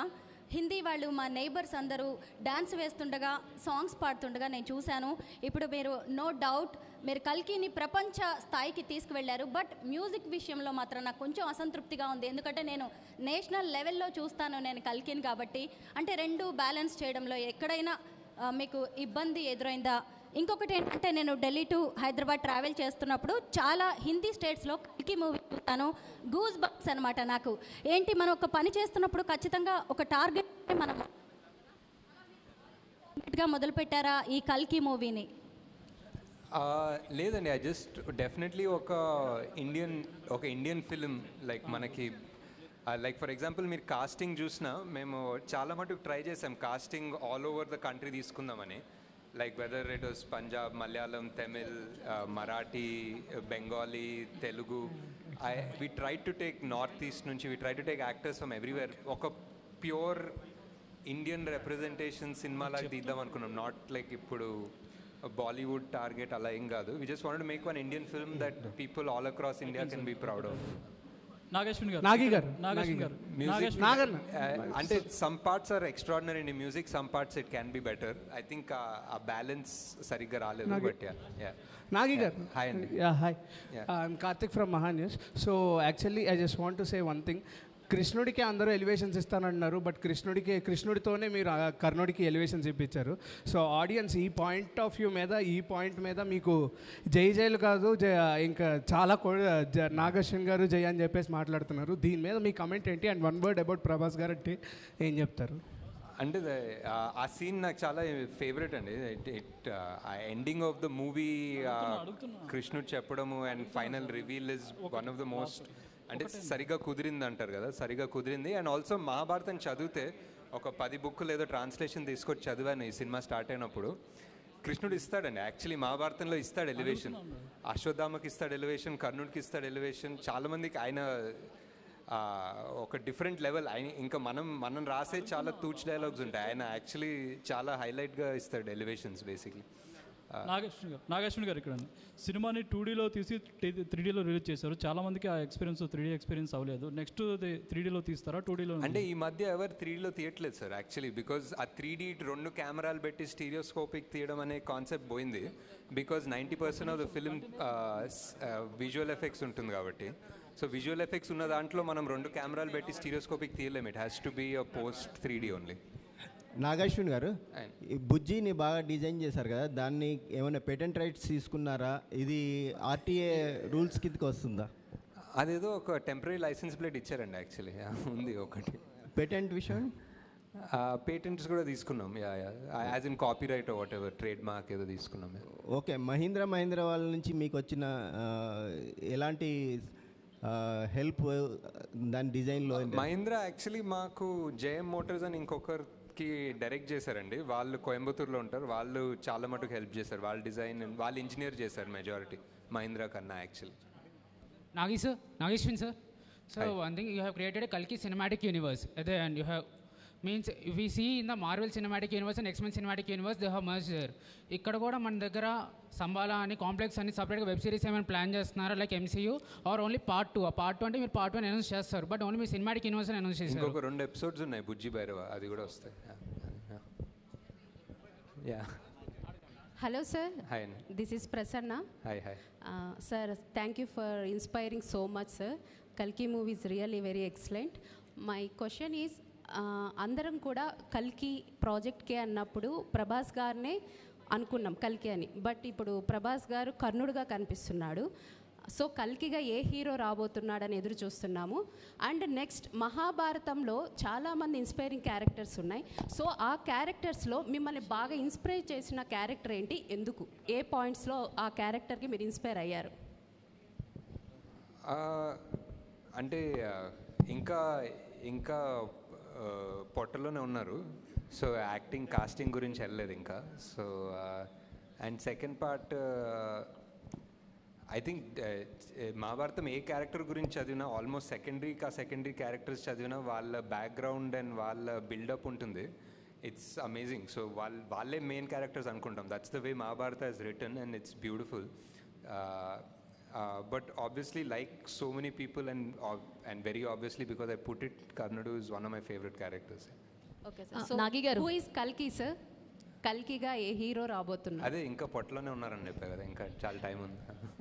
హిందీ వాళ్ళు మా నైబర్స్ అందరూ డ్యాన్స్ వేస్తుండగా, సాంగ్స్ పాడుతుండగా నేను చూశాను. ఇప్పుడు మీరు నో డౌట్ మీరు కల్కిని ప్రపంచ స్థాయికి తీసుకువెళ్ళారు. బట్ మ్యూజిక్ విషయంలో మాత్రం నాకు కొంచెం అసంతృప్తిగా ఉంది. ఎందుకంటే నేను నేషనల్ లెవెల్లో చూస్తాను నేను కల్కిని కాబట్టి. అంటే రెండు బ్యాలెన్స్ చేయడంలో ఎక్కడైనా మీకు ఇబ్బంది ఎదురైందా, ఇంకొకటి ఏంటంటే నేను ఢిల్లీ టు హైదరాబాద్ ట్రావెల్ చేస్తున్నప్పుడు చాలా హిందీ స్టేట్స్లో కల్కి మూవీ చూస్తాను. గూస్ బంప్స్ అనమాట నాకు. ఏంటి మనం ఒక పని చేస్తున్నప్పుడు ఖచ్చితంగా ఒక టార్గెట్ మనం మొదలుపెట్టారా ఈ కల్కి మూవీని? లేదండి, ఐ జస్ట్ డెఫినెట్లీ ఒక ఇండియన్ ఫిలిం లైక్ మనకి లైక్ ఫర్ ఎగ్జాంపుల్ మీరు కాస్టింగ్ చూసినా మేము చాలా మటుకు ట్రై చేసాం casting all over the country తీసుకుందామని. Like whether it was Punjab, Malayalam, Tamil, Marathi, Bengali, Telugu. We try to take north east నుంచి we try to take actors from everywhere. ఒక ప్యూర్ ఇండియన్ రిప్రజెంటేషన్ సినిమాలాగా తీద్దాం అనుకున్నాం. నాట్ లైక్ ఇప్పుడు బాలీవుడ్ టార్గెట్ అలా ఏం కాదు. We just wanted to make one Indian film that people all across India can be proud of. అంటే some parts are extraordinary in music, some parts it can be better. I think ఆ balance సరిగ్గా రాలేదు. But Nagi gar. Hi Andy. Yeah, hi. I'm Karthik from Mahanews. So actually I just want to say one thing. కృష్ణుడికి అందరూ elevations ఇస్తానంటున్నారు, but కృష్ణుడితోనే మీరు కర్ణుడికి elevations ఇప్పించారు. So audience ఈ point మీద మీకు జైలు కాదు ఇంకా చాలా నాగశ్విన్ గారు జై అని చెప్పేసి మాట్లాడుతున్నారు. దీని మీద మీ కమెంట్ ఏంటి? And one word about Prabhas గారు అంటే ఏం చెప్తారు? అంటే ఆ సీన్ నాకు చాలా ఫేవరెట్ అండి. ఎండింగ్ ఆఫ్ ద మూవీ కృష్ణుడు చెప్పడము and final reveal is one of the most, అంటే సరిగా కుదిరింది అంటారు కదా, సరిగా కుదిరింది. అండ్ ఆల్సో మహాభారతం చదివితే ఒక 10 బుక్కులు ఏదో ట్రాన్స్లేషన్ తీసుకొచ్చి చదివాను ఈ సినిమా స్టార్ట్ అయినప్పుడు. కృష్ణుడు ఇస్తాడండి యాక్చువల్లీ మహాభారతంలో ఇస్తాడు ఎలివేషన్. అశ్వత్థామకి ఇస్తాడు ఎలివేషన్, కర్ణుడికి ఇస్తాడు ఎలివేషన్. చాలామందికి ఆయన ఒక డిఫరెంట్ లెవెల్. ఆయన ఇంకా మనం రాసే చాలా తూచ్ డైలాగ్స్ ఉంటాయి, ఆయన యాక్చువల్లీ చాలా హైలైట్గా ఇస్తాడు ఎలివేషన్స్ బేసిక్లీ. నాగేశ్వరి గారు ఇక్కడ సినిమాని 2Dలో తీసి 3Dలో రిలీజ్ చేశారు. చాలా మందికి ఆ ఎక్స్పీరియన్స్ 3D ఎక్స్పీరియన్స్ అవ్వలేదు. నెక్స్ట్ 3Dలో తీస్తారా 2Dలో? అంటే ఈ మధ్య ఎవరు 3Dలో తీయట్లేదు సార్ యాక్చువల్లీ, బికాజ్ ఆ 3D 2 కెమెరాలు పెట్టి స్టీరియోస్కోపిక్ తీయడం అనే కాన్సెప్ట్ పోయింది. Because 90% of the film visual effects ఉంటుంది కాబట్టి. సో విజువల్ ఎఫెక్ట్స్ ఉన్న దాంట్లో మనం 2 కెమెరాలు పెట్టి స్టీరియోస్కోపిక్ తీయలేము. It has to be a post 3D only. Nag Ashwin garu, ఈ బుజ్జిని బాగా డిజైన్ చేశారు కదా, దాన్ని ఏమైనా పేటెంట్ రైట్స్ తీసుకున్నారా? ఇది ఆర్టీఏ రూల్స్ కిందకి వస్తుందా? అదేదో ఒక టెంపరీ లైసెన్స్ ప్లేట్ ఇచ్చారండి యాక్చువల్లీ, ఉంది ఒకటి. పేటెంట్ విషయం పేటెంట్స్ కూడా తీసుకున్నాం, as in copy right what ever trade mark ఏదో తీసుకున్నాం. ఓకే, మహీంద్రా వాళ్ళ నుంచి మీకు వచ్చిన ఎలాంటి హెల్ప్ దాని డిజైన్లో? మహీంద్రా యాక్చువల్లీ మాకు జేఎం మోటార్స్ అని ఇంకొకరికి డైరెక్ట్ చేశారండి. వాళ్ళు కోయంబత్తూర్లో ఉంటారు. వాళ్ళు చాలా మటుకు హెల్ప్ చేశారు. వాళ్ళ డిజైన్ వాళ్ళు ఇంజనీర్ చేశారు మెజారిటీ మహీంద్రా కన్నా actually. Nageshwin sir. So one thing, you have created a Kalki cinematic universe, and you have means if we see in the Marvel cinematic universe and X-Men cinematic universe, they have merged there. ఇక్కడ కూడా మన దగ్గర సంబాలా అని complex అని సపరేట్గా web series ఏమైనా plan చేస్తున్నారా like MCU or only part 2? ఆ పార్ట్ 2 అంటే మీరు పార్ట్ 1 అనౌన్స్ చేస్తారు, బట్ ఓన్లీ మీ సినిమాటిక్ యూనివర్స్ అనౌన్స్ చేస్తారు. ఇంకొక 2 ఎపిసోడ్స్ ఉన్నాయి బుజ్జి భైరవ, అది కూడా వస్తాయి. Hello sir. Hi. This is Prasanna. Hi. Sir, thank you for inspiring so much sir. Kalki movie is really very excellent. My question is, అందరం కూడా కల్కి ప్రాజెక్ట్కే అన్నప్పుడు ప్రభాస్ గారినే అనుకున్నాం కల్కి అని, బట్ ఇప్పుడు ప్రభాస్ గారు కర్ణుడుగా కనిపిస్తున్నాడు. సో కల్కిగా ఏ హీరో రాబోతున్నాడని ఎదురు చూస్తున్నాము. అండ్ నెక్స్ట్ మహాభారతంలో చాలామంది ఇన్స్పైరింగ్ క్యారెక్టర్స్ ఉన్నాయి. సో ఆ క్యారెక్టర్స్లో మిమ్మల్ని బాగా ఇన్స్పైర్ చేసిన క్యారెక్టర్ ఏంటి, ఎందుకు, ఏ పాయింట్స్లో ఆ క్యారెక్టర్కి మీరు ఇన్స్పైర్ అయ్యారు? అంటే ఇంకా పొట్టలోనే ఉన్నారు. సో యాక్టింగ్ కాస్టింగ్ గురించి వెళ్ళలేదు ఇంకా. So and second part I think Mahabharatam A character గురించి చదివినా ఆల్మోస్ట్ సెకండరీ క్యారెక్టర్స్ చదివినా వాళ్ళ బ్యాక్గ్రౌండ్ అండ్ వాళ్ళ బిల్డప్ ఉంటుంది. It's amazing. సో వాళ్ళే మెయిన్ క్యారెక్టర్స్ అనుకుంటాం. That's the way Mahabharata is return and it's beautiful. But obviously, like so many people, and very obviously because I put it, Karnadu is one of my favorite characters. Okay, sir. So Nagi garu, who is Kalki, sir? కల్కిగా ఏ hero రాబోతున్నారు? అదే ఇంకా పొట్టలోనే ఉన్నారని చెప్పారు కదా, ఇంకా చాలా టైం ఉంది.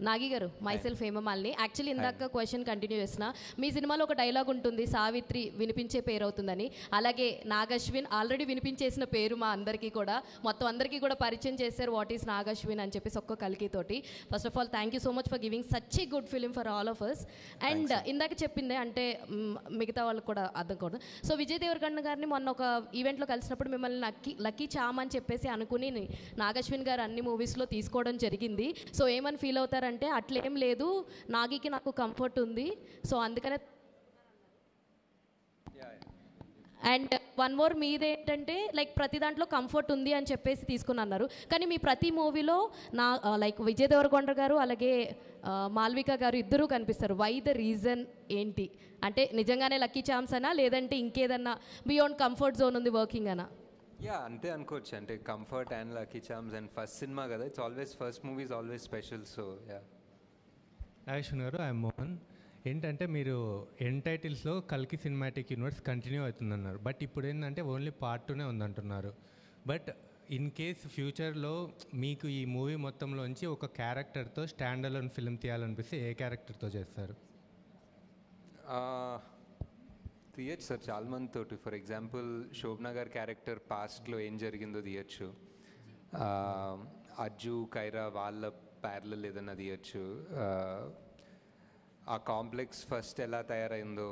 నాగి గారు, మైసెల్ఫ్ హేమమాలిని. యాక్చువల్లీ ఇందాక క్వశ్చన్ కంటిన్యూ చేసిన, మీ సినిమాలో ఒక డైలాగ్ ఉంటుంది, సావిత్రి వినిపించే పేరు అవుతుందని. అలాగే నాగశ్విన్ ఆల్రెడీ వినిపించేసిన పేరు మా అందరికీ కూడా, మొత్తం అందరికీ కూడా పరిచయం చేశారు వాట్ ఈస్ నాగశ్విన్ అని చెప్పేసి ఒక్క కల్కి తోటి. First of all thank you so much for giving such a good film for all of us. And ఇందాక చెప్పిందే అంటే మిగతా వాళ్ళకి కూడా అర్థం కాదు. సో విజయ్ దేవరకొండ గారిని మొన్న ఒక ఈవెంట్లో కలిసినప్పుడు మిమ్మల్ని లక్కీ చామ్ అని చెప్పేసి అనుకుని నాగశ్విన్ గారు అన్ని మూవీస్లో తీసుకోవడం జరిగింది. సో ఏమని ఫీల్ అవుతారంటే, అట్లేం లేదు, నాగికి నాకు కంఫర్ట్ ఉంది, సో అందుకనే. అండ్ వన్ మోర్ మీదేంటంటే లైక్ ప్రతి దాంట్లో కంఫర్ట్ ఉంది అని చెప్పేసి తీసుకుని అన్నారు. కానీ మీ ప్రతి మూవీలో నా లైక్ విజయ్ దేవరకొండ గారు అలాగే మాల్విక గారు ఇద్దరూ కనిపిస్తారు. వై ద రీజన్ ఏంటి? అంటే నిజంగానే లక్కీ ఛాన్స్ అనా, లేదంటే ఇంకేదన్నా బియాండ్ కంఫర్ట్ జోన్ ఉంది వర్కింగ్ అనా? యా, అంతే అనుకోవచ్చు. అంటే comfort and lucky charms and first సినిమా కదా, it's always first movie is always special. So yeah. Nag Ashwin garu, I'm Mohan. ఏంటంటే మీరు ఎండ్ టైటిల్స్లో కల్కి సినిమాటిక్ యూనివర్స్ కంటిన్యూ అవుతుందన్నారు, బట్ ఇప్పుడు ఏంటంటే ఓన్లీ పార్ట్ 2నే ఉందంటున్నారు. బట్ ఇన్ కేస్ ఫ్యూచర్లో మీకు ఈ మూవీ మొత్తంలోంచి ఒక క్యారెక్టర్తో స్టాండ్ అలోన్ ఫిల్మ్ తీయాలనిపిస్తే ఏ క్యారెక్టర్తో చేస్తారు? తీయచ్చు సార్ చాలా మంది తోటి. ఫర్ ఎగ్జాంపుల్ శోభనా గారి క్యారెక్టర్ పాస్ట్లో ఏం జరిగిందో తీయచ్చు. అజ్జు కైరా వాళ్ళ ప్యారలల్ ఏదన్నా తీయచ్చు. ఆ కాంప్లెక్స్ ఫస్ట్ ఎలా తయారైందో,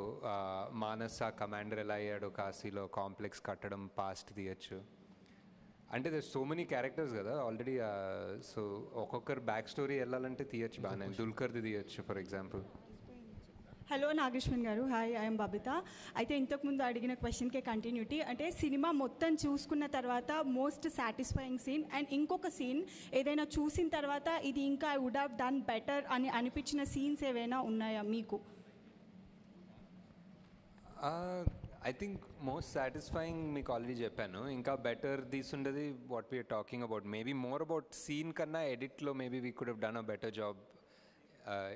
మానస్ ఆ కమాండర్ ఎలా అయ్యాడో కాశీలో కాంప్లెక్స్ కట్టడం పాస్ట్ తీయచ్చు. అంటే దర్ సో మెనీ క్యారెక్టర్స్ కదా ఆల్రెడీ. సో ఒక్కొక్కరు బ్యాక్ స్టోరీ వెళ్ళాలంటే తీయచ్చు బాగానే. దుల్కర్ది తీయచ్చు ఫర్ ఎగ్జాంపుల్. హలో నాగేశ్వన్ గారు, హాయ్, ఐఎమ్ బబిత. అయితే ఇంతకుముందు అడిగిన క్వశ్చన్కే కంటిన్యూటీ. అంటే సినిమా మొత్తం చూసుకున్న తర్వాత మోస్ట్ సాటిస్ఫైయింగ్ సీన్ అండ్ ఇంకొక సీన్ ఏదైనా చూసిన తర్వాత ఇది ఇంకా I would have done better అని అనిపించిన సీన్స్ ఏవైనా ఉన్నాయా మీకు? ఐ థింక్ మోస్ట్ సాటిస్ఫైయింగ్ మీకు ఆల్రెడీ చెప్పాను. ఇంకా బెటర్ తీసుండేది what we're talking about. Maybe more about scene కన్నా ఎడిట్లో maybe we could have done a better job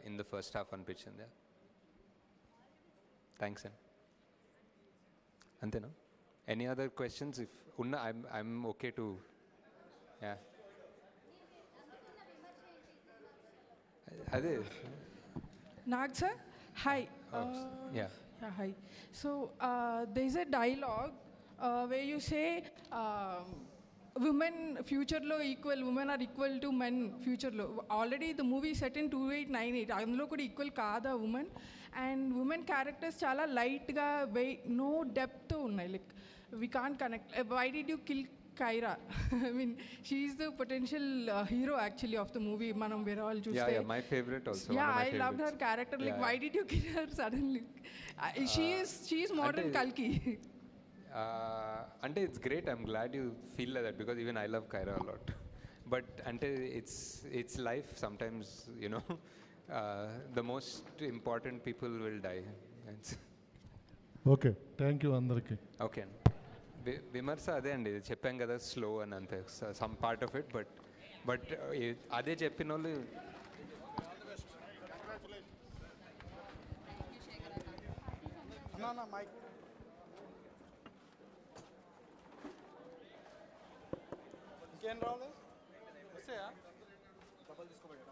in the first half అనిపించింది. థ్యాంక్స్ అండి. అంతేనా? Any other questions? ఇఫ్ ఉన్న ఐఎమ్ ఓకే టు. యా, అదే Nag sir, hi. Yeah. Hi. So there's a dialogue where you say women future lo equal, women are equal to men future lo. Already the movie set in 2898. అందులో కూడా equal కాదా women? And women characters చాలా లైట్గా no depth ఉన్నాయి. Like we can't connect. Why did you kill Kaira? I mean, she is the potential hero actually of the movie. Manam we're all just yeah, my favorite also. Yeah, I loved her character. Like, why did you kill her suddenly? She is modern Kalki. Ante it's great. I'm glad you feel like that because even I love Kaira a lot. But ante it's life. Sometimes you know, the most important people will die. Okay, thank you andarki. Okay. విమర్శ అదే అండి, చెప్పాం కదా slow అని, అంతే some part of it. But అదే చెప్పిన వాళ్ళు ఇంకేం రావాలి? వస్తాయా? డబ్బులు తీసుకోబోయా?